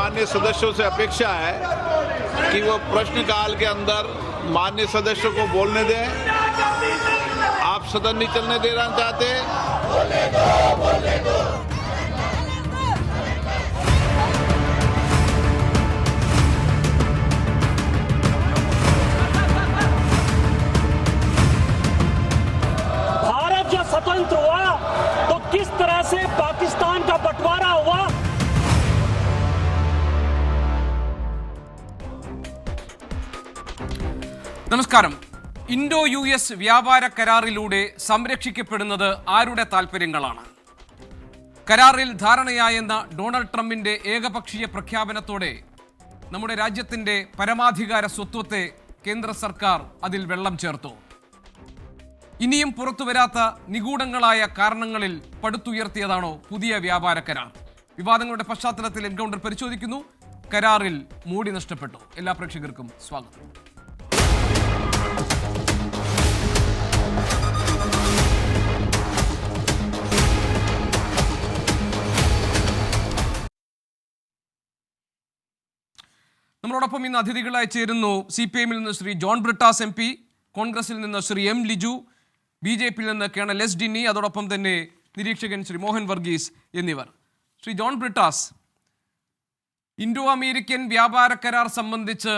माननीय सदस्यों से अपेक्षा है कि वो प्रश्नकाल के अंदर माननीय सदस्यों को बोलने दें। आप सदन नहीं चलने देना चाहते। भारत जब स्वतंत्र हुआ तो किस तरह से पाकिस्तान का बंटवारा हुआ। നമസ്കാരം. ഇൻഡോ യു എസ് വ്യാപാര കരാറിലൂടെ സംരക്ഷിക്കപ്പെടുന്നത് ആരുടെ താൽപ്പര്യങ്ങളാണ്? കരാറിൽ ധാരണയായെന്ന ഡൊണാൾഡ് ട്രംപിന്റെ ഏകപക്ഷീയ പ്രഖ്യാപനത്തോടെ നമ്മുടെ രാജ്യത്തിന്റെ പരമാധികാര സ്വത്വത്തെ കേന്ദ്ര സർക്കാർ അതിൽ വെള്ളം ചേർത്തു. ഇനിയും പുറത്തുവരാത്ത നിഗൂഢങ്ങളായ കാരണങ്ങളിൽ പടുത്തുയർത്തിയതാണോ പുതിയ വ്യാപാര കരാർ? വിവാദങ്ങളുടെ പശ്ചാത്തലത്തിൽ എൻകൗണ്ടർ പരിശോധിക്കുന്നു. കരാറിൽ മൂടി നഷ്ടപ്പെട്ടു. എല്ലാ പ്രേക്ഷകർക്കും സ്വാഗതം. നമ്മളോടൊപ്പം ഇന്ന് അതിഥികളായി ചേരുന്നു CPIഎമ്മിൽ നിന്ന് ശ്രീ ജോൺ ബ്രിട്ടാസ് MP, കോൺഗ്രസിൽ നിന്ന് ശ്രീ M ലിജു, BJPയിൽ നിന്ന് കേണൽ S ഡിന്നി, അതോടൊപ്പം തന്നെ നിരീക്ഷകൻ ശ്രീ മോഹൻ വർഗീസ് എന്നിവർ. ശ്രീ ജോൺ ബ്രിട്ടാസ്, ഇൻഡോ അമേരിക്കൻ വ്യാപാര കരാർ സംബന്ധിച്ച്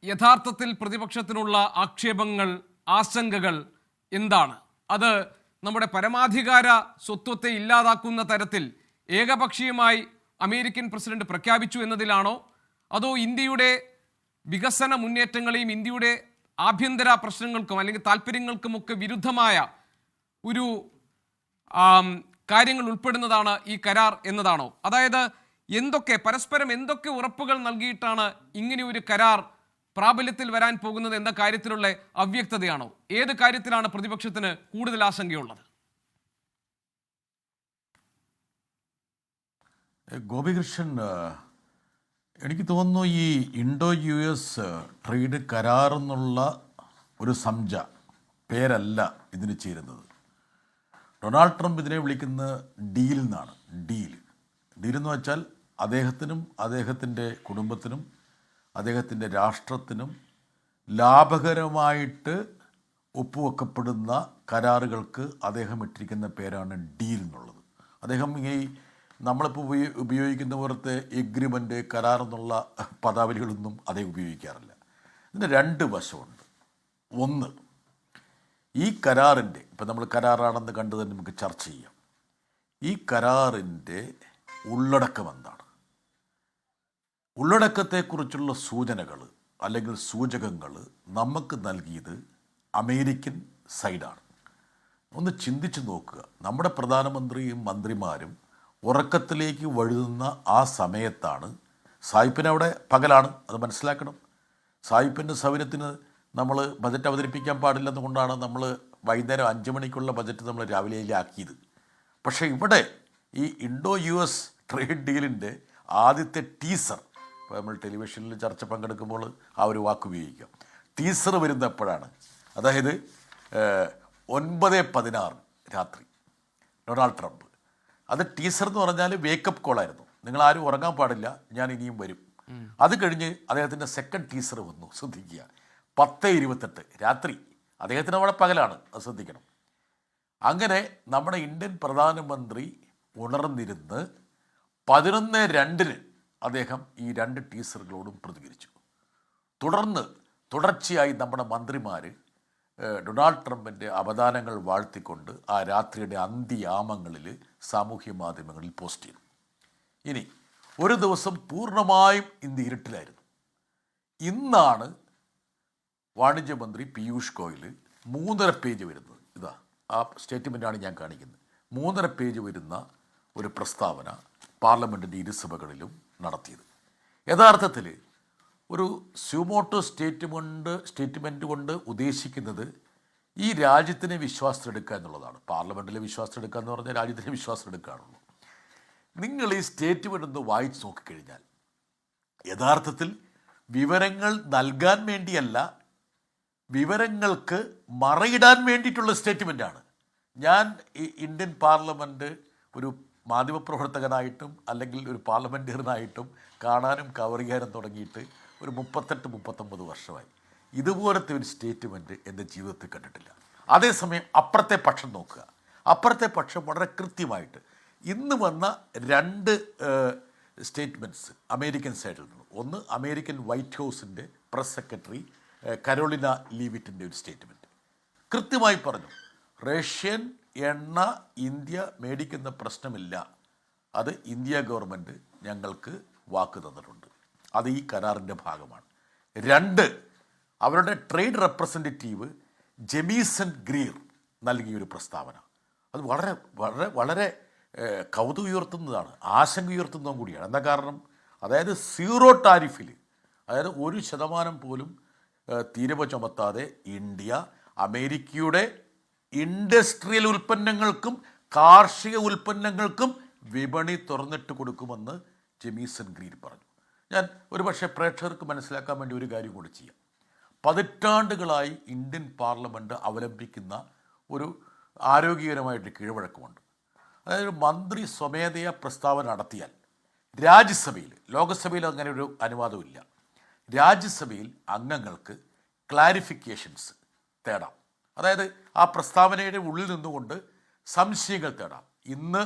യഥാർത്ഥത്തിൽ പ്രതിപക്ഷത്തിനുള്ള ആക്ഷേപങ്ങൾ, ആശങ്കകൾ എന്താണ്? അത് നമ്മുടെ പരമാധികാര സ്വത്വത്തെ ഇല്ലാതാക്കുന്ന തരത്തിൽ ഏകപക്ഷീയമായി അമേരിക്കൻ പ്രസിഡന്റ് പ്രഖ്യാപിച്ചു എന്നതിലാണോ, അതോ ഇന്ത്യയുടെ വികസന മുന്നേറ്റങ്ങളെയും ഇന്ത്യയുടെ ആഭ്യന്തര പ്രശ്നങ്ങൾക്കും അല്ലെങ്കിൽ താല്പര്യങ്ങൾക്കുമൊക്കെ വിരുദ്ധമായ ഒരു കാര്യങ്ങൾ ഉൾപ്പെടുന്നതാണ് ഈ കരാർ എന്നതാണോ? അതായത് പരസ്പരം എന്തൊക്കെ ഉറപ്പുകൾ നൽകിയിട്ടാണ് ഇങ്ങനെ ഒരു കരാർ പ്രാബല്യത്തിൽ വരാൻ പോകുന്നത് എന്ന കാര്യത്തിലുള്ള അവ്യക്തതയാണോ? ഏത് കാര്യത്തിലാണ് പ്രതിപക്ഷത്തിന് കൂടുതൽ ആശങ്കയുള്ളത്? ഗോപികൃഷ്ണൻ, എനിക്ക് തോന്നുന്നു ഈ ഇൻഡോ US ട്രേഡ് കരാർ എന്നുള്ള ഒരു പേരല്ല ഇതിന് ചേരുന്നത്. ഡൊണാൾഡ് ട്രംപ് ഇതിനെ വിളിക്കുന്ന ഡീൽ എന്നാണ്. ഡീൽ എന്ന് വെച്ചാൽ അദ്ദേഹത്തിനും അദ്ദേഹത്തിൻ്റെ കുടുംബത്തിനും അദ്ദേഹത്തിൻ്റെ രാഷ്ട്രത്തിനും ലാഭകരമായിട്ട് ഒപ്പുവെക്കപ്പെടുന്ന കരാറുകൾക്ക് അദ്ദേഹം ഇട്ടിരിക്കുന്ന പേരാണ് ഡീൽ എന്നുള്ളത്. അദ്ദേഹം ഈ നമ്മളിപ്പോൾ ഉപയോഗിക്കുന്ന പോലത്തെ എഗ്രിമെൻ്റ്, കരാർ എന്നുള്ള പദാവലികളൊന്നും അദ്ദേഹം ഉപയോഗിക്കാറില്ല. ഇതിന് രണ്ട് വശമുണ്ട്. ഒന്ന്, ഈ കരാറിൻ്റെ, ഇപ്പം നമ്മൾ കരാറാണെന്ന് കണ്ടു തന്നെ നമുക്ക് ചർച്ച ചെയ്യാം. ഈ കരാറിൻ്റെ ഉള്ളടക്കം എന്താണ്? ഉള്ളടക്കത്തെക്കുറിച്ചുള്ള സൂചനകൾ അല്ലെങ്കിൽ സൂചകങ്ങൾ നമുക്ക് നൽകിയത് അമേരിക്കൻ സൈഡാണ്. ഒന്ന് ചിന്തിച്ച് നോക്കുക. നമ്മുടെ പ്രധാനമന്ത്രിയും മന്ത്രിമാരും ഉറക്കത്തിലേക്ക് വഴുതുന്ന ആ സമയത്താണ്, സായിപ്പിന് അവിടെ പകലാണ്, അത് മനസ്സിലാക്കണം. സായിപ്പിൻ്റെ സൗകര്യത്തിന് നമ്മൾ ബജറ്റ് അവതരിപ്പിക്കാൻ പാടില്ലെന്നുകൊണ്ടാണ് നമ്മൾ വൈകുന്നേരം 5 മണിക്കുള്ള ബജറ്റ് നമ്മൾ രാവിലെയിലാക്കിയത്. പക്ഷേ ഇവിടെ ഈ ഇൻഡോ US ട്രേഡ് ഡീലിൻ്റെ ആദ്യത്തെ ടീസർ, ഇപ്പോൾ നമ്മൾ ടെലിവിഷനിൽ ചർച്ച പങ്കെടുക്കുമ്പോൾ ആ ഒരു വാക്ക് ഉപയോഗിക്കാം. ടീസർ വരുന്ന എപ്പോഴാണ്? അതായത് 9:16 രാത്രി ഡൊണാൾഡ് ട്രംപ്. അത് ടീസർ എന്ന് പറഞ്ഞാൽ വേക്കപ്പ് കോളായിരുന്നു. നിങ്ങളാരും ഉറങ്ങാൻ പാടില്ല, ഞാൻ ഇനിയും വരും. അത് കഴിഞ്ഞ് അദ്ദേഹത്തിൻ്റെ സെക്കൻഡ് ടീസർ വന്നു. ശ്രദ്ധിക്കുക, 10:28 രാത്രി. അദ്ദേഹത്തിന് അവിടെ പകലാണ്, അത് ശ്രദ്ധിക്കണം. അങ്ങനെ നമ്മുടെ ഇന്ത്യൻ പ്രധാനമന്ത്രി ഉണർന്നിരുന്ന് 11:02 അദ്ദേഹം ഈ 2 ടീസറുകളോടും പ്രതികരിച്ചു. തുടർച്ചയായി നമ്മുടെ മന്ത്രിമാർ ഡൊണാൾഡ് ട്രംപിൻ്റെ അവദാനങ്ങൾ വാഴ്ത്തിക്കൊണ്ട് ആ രാത്രിയുടെ അന്ത്യയാമങ്ങളിൽ സാമൂഹ്യ മാധ്യമങ്ങളിൽ പോസ്റ്റ് ചെയ്തു. ഇനി ഒരു ദിവസം പൂർണ്ണമായും ഇന്ത്യ ഇരുട്ടിലായിരുന്നു. ഇന്നാണ് വാണിജ്യമന്ത്രി പീയൂഷ് ഗോയൽ 3.5 പേജ് വരുന്നത്. ഇതാ ആ സ്റ്റേറ്റ്മെൻറ്റാണ് ഞാൻ കാണിക്കുന്നത്. 3.5 പേജ് വരുന്ന ഒരു പ്രസ്താവന പാർലമെൻറ്റിൻ്റെ ഇരുസഭകളിലും നടത്തിയത്. യഥാർത്ഥത്തിൽ ഒരു സ്യൂമോട്ടോ സ്റ്റേറ്റ്മെൻറ്റ് കൊണ്ട് ഉദ്ദേശിക്കുന്നത് ഈ രാജ്യത്തിനെ വിശ്വാസത്തിലെടുക്കുക എന്നുള്ളതാണ്. പാർലമെൻറ്റിലെ വിശ്വാസത്തിലെടുക്കുക എന്ന് പറഞ്ഞാൽ രാജ്യത്തിനെ വിശ്വാസത്തിലെടുക്കുകയാണുള്ളൂ. നിങ്ങൾ ഈ സ്റ്റേറ്റ്മെൻ്റ് ഒന്ന് വായിച്ച് നോക്കിക്കഴിഞ്ഞാൽ യഥാർത്ഥത്തിൽ വിവരങ്ങൾ നൽകാൻ വേണ്ടിയല്ല, വിവരങ്ങൾക്ക് മറയിടാൻ വേണ്ടിയിട്ടുള്ള സ്റ്റേറ്റ്മെൻറ്റാണ്. ഞാൻ ഇന്ത്യൻ പാർലമെൻറ്റ് ഒരു മാധ്യമപ്രവർത്തകനായിട്ടും അല്ലെങ്കിൽ ഒരു പാർലമെൻറ്റേറിയനായിട്ടും കാണാനും കവർ ചെയ്യാനും തുടങ്ങിയിട്ട് ഒരു 38-39 വർഷമായി. ഇതുപോലത്തെ ഒരു സ്റ്റേറ്റ്മെൻറ്റ് എൻ്റെ ജീവിതത്തിൽ കണ്ടിട്ടില്ല. അതേസമയം അപ്പുറത്തെ പക്ഷം നോക്കുക. അപ്പുറത്തെ പക്ഷം വളരെ കൃത്യമായിട്ട് ഇന്ന് വന്ന 2 സ്റ്റേറ്റ്മെൻറ്റ്സ് അമേരിക്കൻ സൈഡിൽ നിന്ന്. ഒന്ന് അമേരിക്കൻ വൈറ്റ് ഹൗസിൻ്റെ പ്രസ് സെക്രട്ടറി കരോളിന ലീവിറ്റിൻ്റെ ഒരു സ്റ്റേറ്റ്മെൻറ്റ് കൃത്യമായി പറഞ്ഞു, റഷ്യൻ എണ്ണ ഇന്ത്യ മേടിക്കുന്ന പ്രശ്നമില്ല, അത് ഇന്ത്യ ഗവൺമെൻറ് ഞങ്ങൾക്ക് വാക്ക് തന്നിട്ടുണ്ട്, അത് ഈ കരാറിൻ്റെ ഭാഗമാണ്. 2, അവരുടെ ട്രേഡ് റെപ്രസെൻറ്റേറ്റീവ് ജെമീസൺ ഗ്രീർ നൽകിയൊരു പ്രസ്താവന. അത് വളരെ വളരെ വളരെ കൗതുകം ഉയർത്തുന്നതാണ്, ആശങ്ക ഉയർത്തുന്നതും കൂടിയാണ്. എന്താ കാരണം? അതായത് 0 ടാരിഫിൽ, അതായത് 1% പോലും തീരുവ ചുമത്താതെ ഇന്ത്യ അമേരിക്കയുടെ ഇൻഡസ്ട്രിയൽ ഉൽപ്പന്നങ്ങൾക്കും കാർഷിക ഉൽപ്പന്നങ്ങൾക്കും വിപണി തുറന്നിട്ട് കൊടുക്കുമെന്ന് ജെമീസൺ ഗ്രീർ പറഞ്ഞു. ഞാൻ ഒരുപക്ഷെ പ്രേക്ഷകർക്ക് മനസ്സിലാക്കാൻ വേണ്ടി ഒരു കാര്യം കൂടി ചെയ്യാം. പതിറ്റാണ്ടുകളായി ഇന്ത്യൻ പാർലമെൻറ്റ് അവലംബിക്കുന്ന ഒരു ആരോഗ്യകരമായിട്ട് കീഴ്വഴക്കമുണ്ട്. അതായത് മന്ത്രി സ്വമേധയാ പ്രസ്താവന നടത്തിയാൽ രാജ്യസഭയിൽ, ലോകസഭയിൽ അങ്ങനെ ഒരു അനുവാദമില്ല, രാജ്യസഭയിൽ അംഗങ്ങൾക്ക് ക്ലാരിഫിക്കേഷൻസ് തേടാം. അതായത് ആ പ്രസ്താവനയുടെ ഉള്ളിൽ നിന്നുകൊണ്ട് സംശയങ്ങൾ തേടാം. ഇന്ന്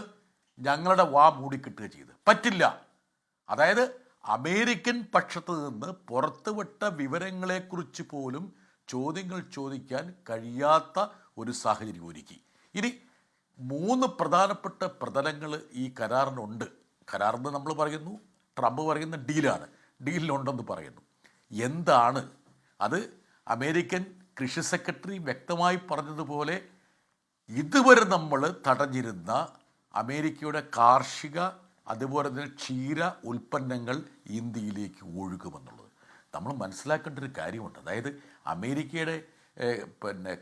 ഞങ്ങളുടെ വാ മൂടിക്കിട്ടുക ചെയ്ത് പറ്റില്ല. അതായത് അമേരിക്കൻ പക്ഷത്ത് നിന്ന് പുറത്തുവിട്ട വിവരങ്ങളെക്കുറിച്ച് പോലും ചോദ്യങ്ങൾ ചോദിക്കാൻ കഴിയാത്ത ഒരു സാഹചര്യം ഒരുക്കി. ഇനി 3 പ്രധാനപ്പെട്ട പ്രതലങ്ങൾ ഈ കരാറിനുണ്ട്. കരാറെന്ന് നമ്മൾ പറയുന്നു, ട്രംപ് പറയുന്ന ഡീലാണ്, ഡീലിലുണ്ടെന്ന് പറയുന്നു. എന്താണ് അത്? അമേരിക്കൻ കൃഷി സെക്രട്ടറി വ്യക്തമായി പറഞ്ഞതുപോലെ ഇതുവരെ നമ്മൾ തടഞ്ഞിരുന്ന അമേരിക്കയുടെ കാർഷിക അതുപോലെ തന്നെ ക്ഷീര ഉൽപ്പന്നങ്ങൾ ഇന്ത്യയിലേക്ക് ഒഴുകുമെന്നുള്ളത് നമ്മൾ മനസ്സിലാക്കേണ്ട ഒരു കാര്യമുണ്ട്. അതായത് അമേരിക്കയുടെ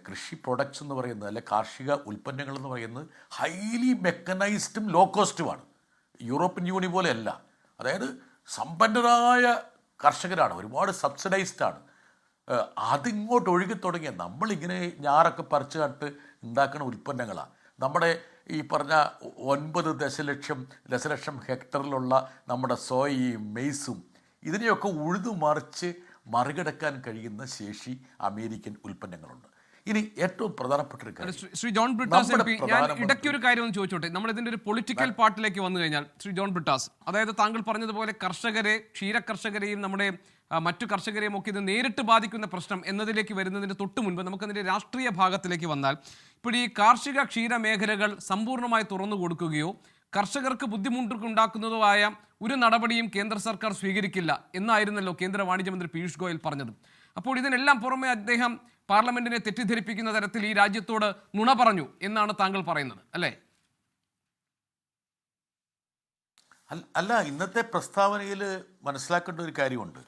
കൃഷി പ്രൊഡക്ട്സ് എന്ന് പറയുന്നത്, അല്ലെ കാർഷിക ഉൽപ്പന്നങ്ങൾ എന്ന് പറയുന്നത് ഹൈലി മെക്കനൈസ്ഡും ലോ കോസ്റ്റുമാണ്. യൂറോപ്യൻ യൂണിയൻ പോലെയല്ല. അതായത് സമ്പന്നരായ കർഷകരാണ്, ഒരുപാട് സബ്സിഡൈസ്ഡാണ്. അതിങ്ങോട്ട് ഒഴുകി തുടങ്ങിയ നമ്മളിങ്ങനെ ഞാറൊക്കെ പറിച്ചു നട്ട് ഉണ്ടാക്കുന്ന ഉൽപ്പന്നങ്ങളാണ്. നമ്മുടെ ഈ പറഞ്ഞ 9 ദശലക്ഷം ഹെക്ടറിലുള്ള നമ്മുടെ സോയയും മെയ്സും ഇതിനെയൊക്കെ മറികടക്കാൻ കഴിയുന്ന ശേഷി അമേരിക്കൻ ഉൽപ്പന്നങ്ങളുണ്ട്. ഇനി ഏറ്റവും പ്രധാനപ്പെട്ട ഒരു കാര്യം, ശ്രീ ജോൺ ബ്രിട്ടാസ് എം പി, ഞാൻ ഇടയ്ക്ക് ഒരു കാര്യം ഒന്ന് ചോദിച്ചോട്ടെ. നമ്മൾ ഇതിന്റെ ഒരു പൊളിറ്റിക്കൽ പാർട്ടിലേക്ക് വന്നു കഴിഞ്ഞാൽ, ശ്രീ ജോൺ ബ്രിട്ടാസ്, അതായത് താങ്കൾ പറഞ്ഞതുപോലെ കർഷകരെ, ക്ഷീരകർഷകരെയും നമ്മുടെ മറ്റു കർഷകരെയും ഒക്കെ ഇത് നേരിട്ട് ബാധിക്കുന്ന പ്രശ്നം എന്നതിലേക്ക് വരുന്നതിന് തൊട്ട് മുൻപ് നമുക്കതിൻ്റെ രാഷ്ട്രീയ ഭാഗത്തിലേക്ക് വന്നാൽ, ഇപ്പോൾ ഈ കാർഷിക ക്ഷീര മേഖലകൾ സമ്പൂർണ്ണമായി തുറന്നു കൊടുക്കുകയോ കർഷകർക്ക് ബുദ്ധിമുട്ടുണ്ടാക്കുന്നതോ ആയ ഒരു നടപടിയും കേന്ദ്ര സർക്കാർ സ്വീകരിക്കില്ല എന്നായിരുന്നല്ലോ കേന്ദ്ര വാണിജ്യമന്ത്രി പീയൂഷ് ഗോയൽ പറഞ്ഞത്. അപ്പോൾ ഇതിനെല്ലാം പുറമെ അദ്ദേഹം പാർലമെന്റിനെ തെറ്റിദ്ധരിപ്പിക്കുന്ന തരത്തിൽ ഈ രാജ്യത്തോട് നുണ പറഞ്ഞു എന്നാണ് താങ്കൾ പറയുന്നത്, അല്ലേ? അല്ല, ഇന്നത്തെ പ്രസ്താവനയിൽ മനസ്സിലാക്കേണ്ട ഒരു കാര്യമുണ്ട്.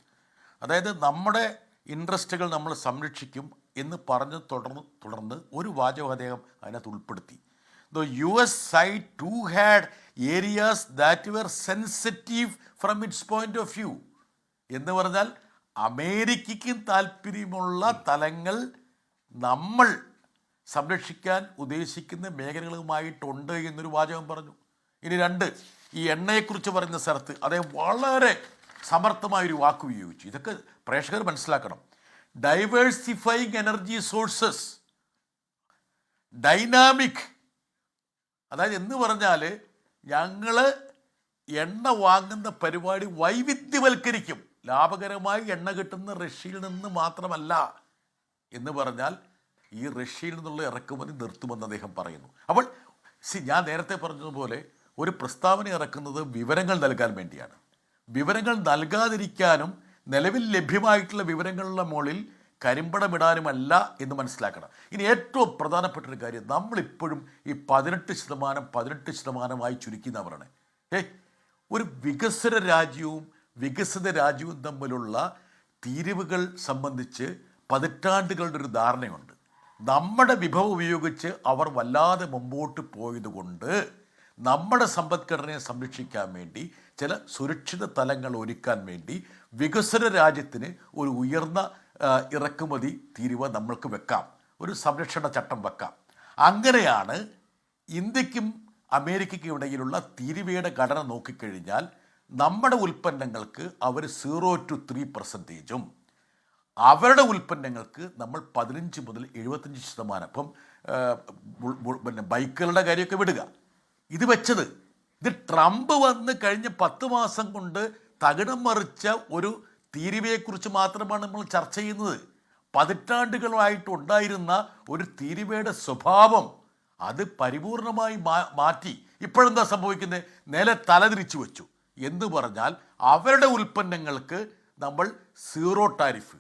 അതായത് നമ്മുടെ ഇൻട്രസ്റ്റുകൾ നമ്മൾ സംരക്ഷിക്കും എന്ന് പറഞ്ഞ് തുടർന്ന് ഒരു വാചകം അദ്ദേഹം അതിനകത്ത് ഉൾപ്പെടുത്തി. The US side too had areas that were sensitive from its point of view. എന്ന് പറഞ്ഞാൽ അമേരിക്കയ്ക്ക് താല്പര്യമുള്ള തലങ്ങൾ നമ്മൾ സംരക്ഷിക്കാൻ ഉദ്ദേശിക്കുന്ന മേഖലകളുമായിട്ടുണ്ട് എന്നൊരു വാചകം പറഞ്ഞു. ഇനി 2, ഈ എണ്ണയെക്കുറിച്ച് പറയുന്ന സ്ഥലത്ത് അദ്ദേഹം വളരെ സമർത്ഥമായൊരു വാക്ക് ഉപയോഗിച്ചു. ഇതൊക്കെ പ്രേക്ഷകർ മനസ്സിലാക്കണം. ഡൈവേഴ്സിഫൈങ് എനർജി സോഴ്സസ്, ഡൈനാമിക്. അതായത് എന്ന് പറഞ്ഞാൽ ഞങ്ങൾ എണ്ണ വാങ്ങുന്ന പരിപാടി വൈവിധ്യവൽക്കരിക്കും, ലാഭകരമായി എണ്ണ കിട്ടുന്ന റഷ്യയിൽ നിന്ന് മാത്രമല്ല എന്ന് പറഞ്ഞാൽ ഈ റഷ്യയിൽ നിന്നുള്ള ഇറക്കുമതി നിർത്തുമെന്ന് അദ്ദേഹം പറയുന്നു. അപ്പോൾ ഞാൻ നേരത്തെ പറഞ്ഞതുപോലെ ഒരു പ്രസ്താവന ഇറക്കുന്നത് വിവരങ്ങൾ നൽകാൻ വേണ്ടിയാണ്. വിവരങ്ങൾ നൽകാതിരിക്കാനും നിലവിൽ ലഭ്യമായിട്ടുള്ള വിവരങ്ങളുടെ മുകളിൽ കരിമ്പടമിടാനുമല്ല എന്ന് മനസ്സിലാക്കണം. ഇനി ഏറ്റവും പ്രധാനപ്പെട്ട ഒരു കാര്യം, നമ്മളിപ്പോഴും ഈ 18% ചുരുക്കിയെന്നാണ് പറയണേ. ഒരു വികസിത രാജ്യവും തമ്മിലുള്ള തീരുവകൾ സംബന്ധിച്ച് പതിറ്റാണ്ടുകളുടെ ഒരു ധാരണയുണ്ട്. നമ്മുടെ വിഭവം ഉപയോഗിച്ച് അവർ വല്ലാതെ മുമ്പോട്ട് പോയതുകൊണ്ട് നമ്മുടെ സമ്പദ്ഘടനയെ സംരക്ഷിക്കാൻ വേണ്ടി ചില സുരക്ഷിത തലങ്ങൾ ഒരുക്കാൻ വേണ്ടി വികസന രാജ്യത്തിന് ഒരു ഉയർന്ന ഇറക്കുമതി തീരുവ നമ്മൾക്ക് വെക്കാം, ഒരു സംരക്ഷണ ചട്ടം വെക്കാം. അങ്ങനെയാണ് ഇന്ത്യക്കും അമേരിക്കയ്ക്കും ഇടയിലുള്ള തീരുവയുടെ ഘടന നോക്കിക്കഴിഞ്ഞാൽ നമ്മുടെ ഉൽപ്പന്നങ്ങൾക്ക് അവർ 0 to 3%, അവരുടെ ഉൽപ്പന്നങ്ങൾക്ക് നമ്മൾ 15 മുതൽ 75%. അപ്പം പിന്നെ ബൈക്കുകളുടെ കാര്യമൊക്കെ വിടുക. ഇത് വെച്ചത് ഇത് ട്രംപ് വന്ന് കഴിഞ്ഞ 10 മാസം കൊണ്ട് തകിടം മറിച്ച ഒരു തീരുവയെക്കുറിച്ച് മാത്രമാണ് നമ്മൾ ചർച്ച ചെയ്യുന്നത്. പതിറ്റാണ്ടുകളായിട്ടുണ്ടായിരുന്ന ഒരു തീരുവയുടെ സ്വഭാവം അത് പരിപൂർണമായി മാറ്റി. ഇപ്പോഴെന്താ സംഭവിക്കുന്നത്? നേരെ തലതിരിച്ചു വെച്ചു എന്ന് പറഞ്ഞാൽ അവരുടെ ഉൽപ്പന്നങ്ങൾക്ക് നമ്മൾ 0 ടാരിഫ്,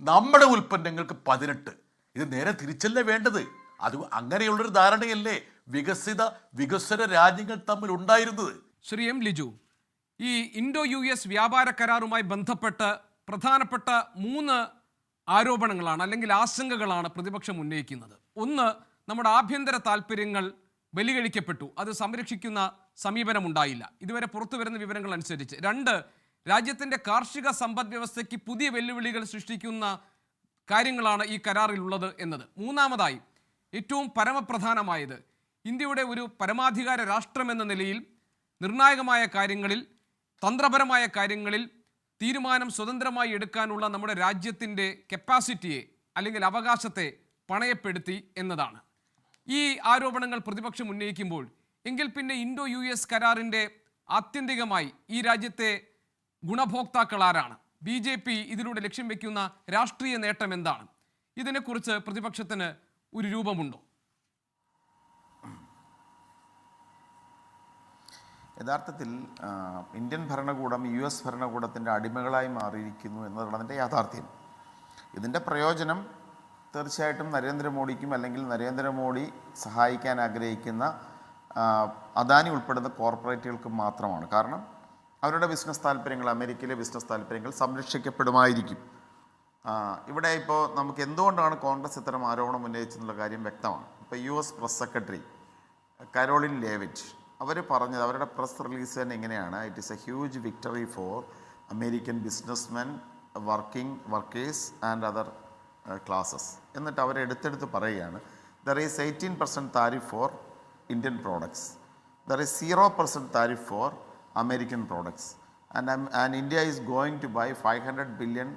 നമ്മുടെ ഉൽപ്പന്നങ്ങൾക്ക് 18. ഇത് നേരെ തിരിച്ചല്ലേ വേണ്ടത്? അത് അങ്ങനെയുള്ളൊരു ധാരണയല്ലേ വികസന രാജ്യങ്ങൾ തമ്മിൽ ഉണ്ടായിരുന്നത്. ശ്രീ എം ലിജു, ഈ ഇൻഡോ US വ്യാപാര കരാറുമായി ബന്ധപ്പെട്ട് പ്രധാനപ്പെട്ട 3 ആരോപണങ്ങളാണ് അല്ലെങ്കിൽ ആശങ്കകളാണ് പ്രതിപക്ഷം ഉന്നയിക്കുന്നത്. ഒന്ന്, നമ്മുടെ ആഭ്യന്തര താല്പര്യങ്ങൾ ബലികഴിക്കപ്പെട്ടു, അത് സംരക്ഷിക്കുന്ന സമീപനമുണ്ടായില്ല ഇതുവരെ പുറത്തു വരുന്ന വിവരങ്ങൾ അനുസരിച്ച്. 2, രാജ്യത്തിൻ്റെ കാർഷിക സമ്പദ് വ്യവസ്ഥയ്ക്ക് പുതിയ വെല്ലുവിളികൾ സൃഷ്ടിക്കുന്ന കാര്യങ്ങളാണ് ഈ കരാറിലുള്ളത് എന്നത്. 3ാമതായി ഏറ്റവും പരമപ്രധാനമായത്, ഇന്ത്യയുടെ ഒരു പരമാധികാര രാഷ്ട്രമെന്ന നിലയിൽ നിർണായകമായ കാര്യങ്ങളിൽ, തന്ത്രപരമായ കാര്യങ്ങളിൽ തീരുമാനം സ്വതന്ത്രമായി എടുക്കാനുള്ള നമ്മുടെ രാജ്യത്തിൻ്റെ കപ്പാസിറ്റിയെ അല്ലെങ്കിൽ അവകാശത്തെ പണയപ്പെടുത്തി എന്നതാണ്. ഈ ആരോപണങ്ങൾ പ്രതിപക്ഷം ഉന്നയിക്കുമ്പോൾ എങ്കിൽ പിന്നെ ഇൻഡോ US കരാറിൻ്റെ ആത്യന്തികമായി ഈ രാജ്യത്തെ ഗുണഭോക്താക്കൾ ആരാണ്? BJP ഇതിലൂടെ ലക്ഷ്യം വയ്ക്കുന്ന രാഷ്ട്രീയ നേട്ടം എന്താണ്? ഇതിനെക്കുറിച്ച് പ്രതിപക്ഷത്തിന് ഒരു രൂപമുണ്ടോ? യഥാർത്ഥത്തിൽ ഇന്ത്യൻ ഭരണകൂടം US ഭരണകൂടത്തിൻ്റെ അടിമകളായി മാറിയിരിക്കുന്നു എന്നതാണ് അതിൻ്റെ യാഥാർത്ഥ്യം. ഇതിൻ്റെ പ്രയോജനം തീർച്ചയായിട്ടും നരേന്ദ്രമോദിക്കും അല്ലെങ്കിൽ നരേന്ദ്രമോദി സഹായിക്കാൻ ആഗ്രഹിക്കുന്ന അദാനി ഉൾപ്പെടുന്ന കോർപ്പറേറ്റുകൾക്കും മാത്രമാണ്. കാരണം അവരുടെ ബിസിനസ് താല്പര്യങ്ങൾ, അമേരിക്കയിലെ ബിസിനസ് താല്പര്യങ്ങൾ സംരക്ഷിക്കപ്പെടുമായിരിക്കും. ഇവിടെ ഇപ്പോൾ നമുക്ക് എന്തുകൊണ്ടാണ് കോൺഗ്രസ് ഇത്തരം ആരോപണം ഉന്നയിച്ചെന്നുള്ള കാര്യം വ്യക്തമാണ്. ഇപ്പോൾ US press secretary Karoline Leavitt അവർ പറഞ്ഞത്, അവരുടെ പ്രസ് റിലീസ് തന്നെ ഇങ്ങനെയാണ്: it is a huge victory for American businessmen, workers and other classes. എന്നിട്ട് അവരെടുത്തെടുത്ത് പറയുകയാണ്, there is 18% tariff for Indian products, there is 0% tariff for American products, and India is going to buy $500 billion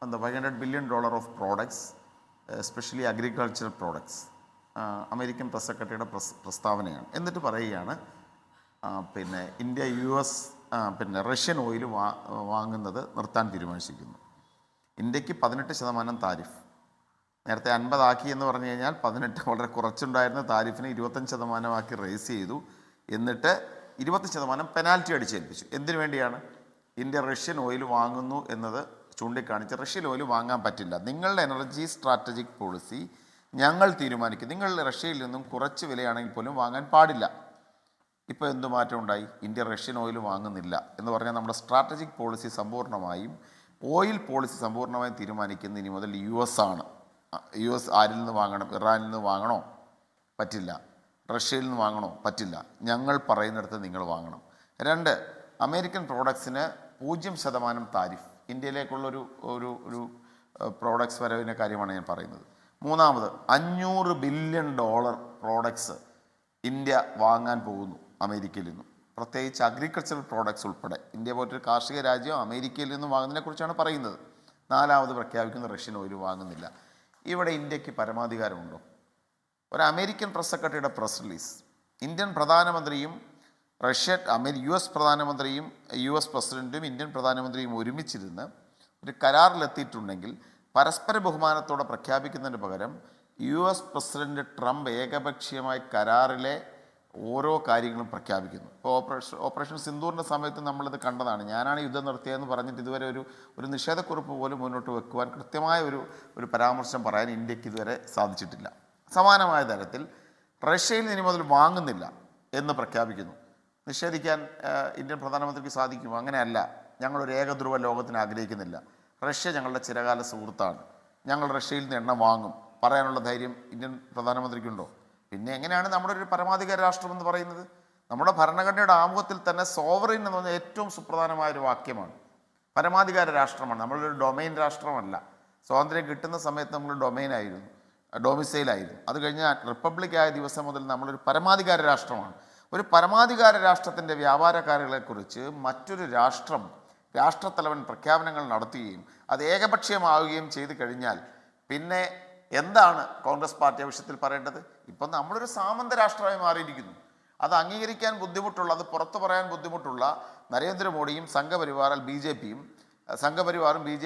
and the $500 billion of products, especially agricultural products. American press സെക്രട്ടറിയുടെ പ്രസ്താവനയാണ്. എന്നിട്ട് പറയുകയാണ് പിന്നെ India US പിന്നെ Russian oil വാങ്ങുന്നത് നിർത്താൻ തീരുമാനിച്ചിരിക്കുന്നു. ഇന്ത്യക്ക് 18% താരിഫ്, നേരത്തെ 50 ആക്കി എന്ന് പറഞ്ഞു കഴിഞ്ഞാൽ 18 വളരെ കുറച്ചുണ്ടായിരുന്ന താരിഫിനെ 25% റേസ് ചെയ്തു. എന്നിട്ട് 20% പെനാൽറ്റി അടിച്ചേൽപ്പിച്ചു. എന്തിനു വേണ്ടിയാണ്? ഇന്ത്യ റഷ്യൻ ഓയിൽ വാങ്ങുന്നു എന്നത് ചൂണ്ടിക്കാണിച്ച് റഷ്യൻ ഓയിൽ വാങ്ങാൻ പറ്റില്ല, നിങ്ങളുടെ എനർജി സ്ട്രാറ്റജിക് പോളിസി ഞങ്ങൾ തീരുമാനിക്കും, നിങ്ങൾ റഷ്യയിൽ നിന്നും കുറച്ച് വിലയാണെങ്കിൽ പോലും വാങ്ങാൻ പാടില്ല. ഇപ്പോൾ എന്ത് മാറ്റം ഉണ്ടായി? ഇന്ത്യ റഷ്യൻ ഓയിൽ വാങ്ങുന്നില്ല എന്ന് പറഞ്ഞാൽ നമ്മുടെ സ്ട്രാറ്റജിക് പോളിസി സമ്പൂർണ്ണമായും, ഓയിൽ പോളിസി സമ്പൂർണ്ണമായും തീരുമാനിക്കുന്ന ഇനി മുതൽ US ആണ്. US ആരിൽ നിന്ന് വാങ്ങണം? ഇറാനിൽ നിന്ന് വാങ്ങണോ? പറ്റില്ല. റഷ്യയിൽ നിന്ന് വാങ്ങണോ? പറ്റില്ല. ഞങ്ങൾ പറയുന്നിടത്ത് നിങ്ങൾ വാങ്ങണം. 2, അമേരിക്കൻ പ്രോഡക്ട്സിന് 0% താരിഫ്. ഇന്ത്യയിലേക്കുള്ളൊരു ഒരു പ്രോഡക്ട്സ് വരവിൻ്റെ കാര്യമാണ് ഞാൻ പറയുന്നത്. 3ാമത്, $500 ബില്യൺ പ്രോഡക്ട്സ് ഇന്ത്യ വാങ്ങാൻ പോകുന്നു അമേരിക്കയിൽ നിന്നും, പ്രത്യേകിച്ച് അഗ്രികൾച്ചറൽ പ്രോഡക്ട്സ് ഉൾപ്പെടെ. ഇന്ത്യ പോലൊരു കാർഷിക രാജ്യം അമേരിക്കയിൽ നിന്നും വാങ്ങുന്നതിനെക്കുറിച്ചാണ് പറയുന്നത്. 4ാമത് പ്രഖ്യാപിക്കുന്ന റഷ്യൻ ഓയിൽ വാങ്ങുന്നില്ല. ഇവിടെ ഇന്ത്യക്ക് പരമാധികാരമുണ്ടോ? ഒരു അമേരിക്കൻ പ്രസ് സെക്രട്ടറിയുടെ പ്രസ് റിലീസ്, ഇന്ത്യൻ പ്രധാനമന്ത്രിയും US പ്രധാനമന്ത്രിയും US പ്രസിഡൻറ്റും ഇന്ത്യൻ പ്രധാനമന്ത്രിയും ഒരുമിച്ചിരുന്ന് ഒരു കരാറിലെത്തിയിട്ടുണ്ടെങ്കിൽ പരസ്പര ബഹുമാനത്തോടെ പ്രഖ്യാപിക്കുന്നതിന് പകരം US പ്രസിഡന്റ് ട്രംപ് ഏകപക്ഷീയമായി കരാറിലെ ഓരോ കാര്യങ്ങളും പ്രഖ്യാപിക്കുന്നു. ഇപ്പോൾ ഓപ്പറേഷൻ സിന്ദൂറിൻ്റെ സമയത്ത് നമ്മളിത് കണ്ടതാണ്. ഞാനാണ് യുദ്ധം നിർത്തിയതെന്ന് പറഞ്ഞിട്ട് ഇതുവരെ ഒരു നിഷേധക്കുറിപ്പ് പോലും മുന്നോട്ട് വെക്കുവാൻ, കൃത്യമായ ഒരു പരാമർശം പറയാൻ ഇന്ത്യക്ക് ഇതുവരെ സാധിച്ചിട്ടില്ല. സമാനമായ തരത്തിൽ റഷ്യയിൽ ഇനി മുതൽ വാങ്ങുന്നില്ല എന്ന് പ്രഖ്യാപിക്കുന്നു. നിഷേധിക്കാൻ ഇന്ത്യൻ പ്രധാനമന്ത്രിക്ക് സാധിക്കുമോ? അങ്ങനെയല്ല. ഞങ്ങളൊരു ഏകധ്രുവ ലോകത്തിന് ആഗ്രഹിക്കുന്നില്ല, റഷ്യ ഞങ്ങളുടെ ചിരകാല സുഹൃത്താണ്, ഞങ്ങൾ റഷ്യയിൽ നിന്ന് എണ്ണ വാങ്ങും പറയാനുള്ള ധൈര്യം ഇന്ത്യൻ പ്രധാനമന്ത്രിക്കുണ്ടോ? പിന്നെ എങ്ങനെയാണ് നമ്മുടെ ഒരു പരമാധികാര രാഷ്ട്രമെന്ന് പറയുന്നത്? നമ്മുടെ ഭരണഘടനയുടെ ആമുഖത്തിൽ തന്നെ സോവറിൻ എന്ന് പറഞ്ഞാൽ ഏറ്റവും സുപ്രധാനമായൊരു വാക്യമാണ്. പരമാധികാര രാഷ്ട്രമാണ്, നമ്മളൊരു ഡൊമൈൻ രാഷ്ട്രമല്ല. സ്വാതന്ത്ര്യം കിട്ടുന്ന സമയത്ത് നമ്മൾ ഡൊമൈൻ ആയിരുന്നു. ഡൊമിസൈലായിരുന്നു. അത് കഴിഞ്ഞ് റിപ്പബ്ലിക് ആയ ദിവസം മുതൽ നമ്മളൊരു പരമാധികാര രാഷ്ട്രമാണ്. ഒരു പരമാധികാര രാഷ്ട്രത്തിൻ്റെ വ്യാപാരക്കാരെക്കുറിച്ച് മറ്റൊരു രാഷ്ട്രത്തലവൻ പ്രഖ്യാപനങ്ങൾ നടത്തുകയും അത് ഏകപക്ഷീയമാവുകയും ചെയ്തു കഴിഞ്ഞാൽ പിന്നെ എന്താണ് കോൺഗ്രസ് പാർട്ടി വിഷയത്തിൽ പറയേണ്ടത്? ഇപ്പം നമ്മളൊരു സാമന്ത രാഷ്ട്രമായി മാറിയിരിക്കുന്നു. അത് അംഗീകരിക്കാൻ ബുദ്ധിമുട്ടുള്ള, അത് പുറത്തു പറയാൻ ബുദ്ധിമുട്ടുള്ള നരേന്ദ്രമോദിയും സംഘപരിവാറും ബി ജെ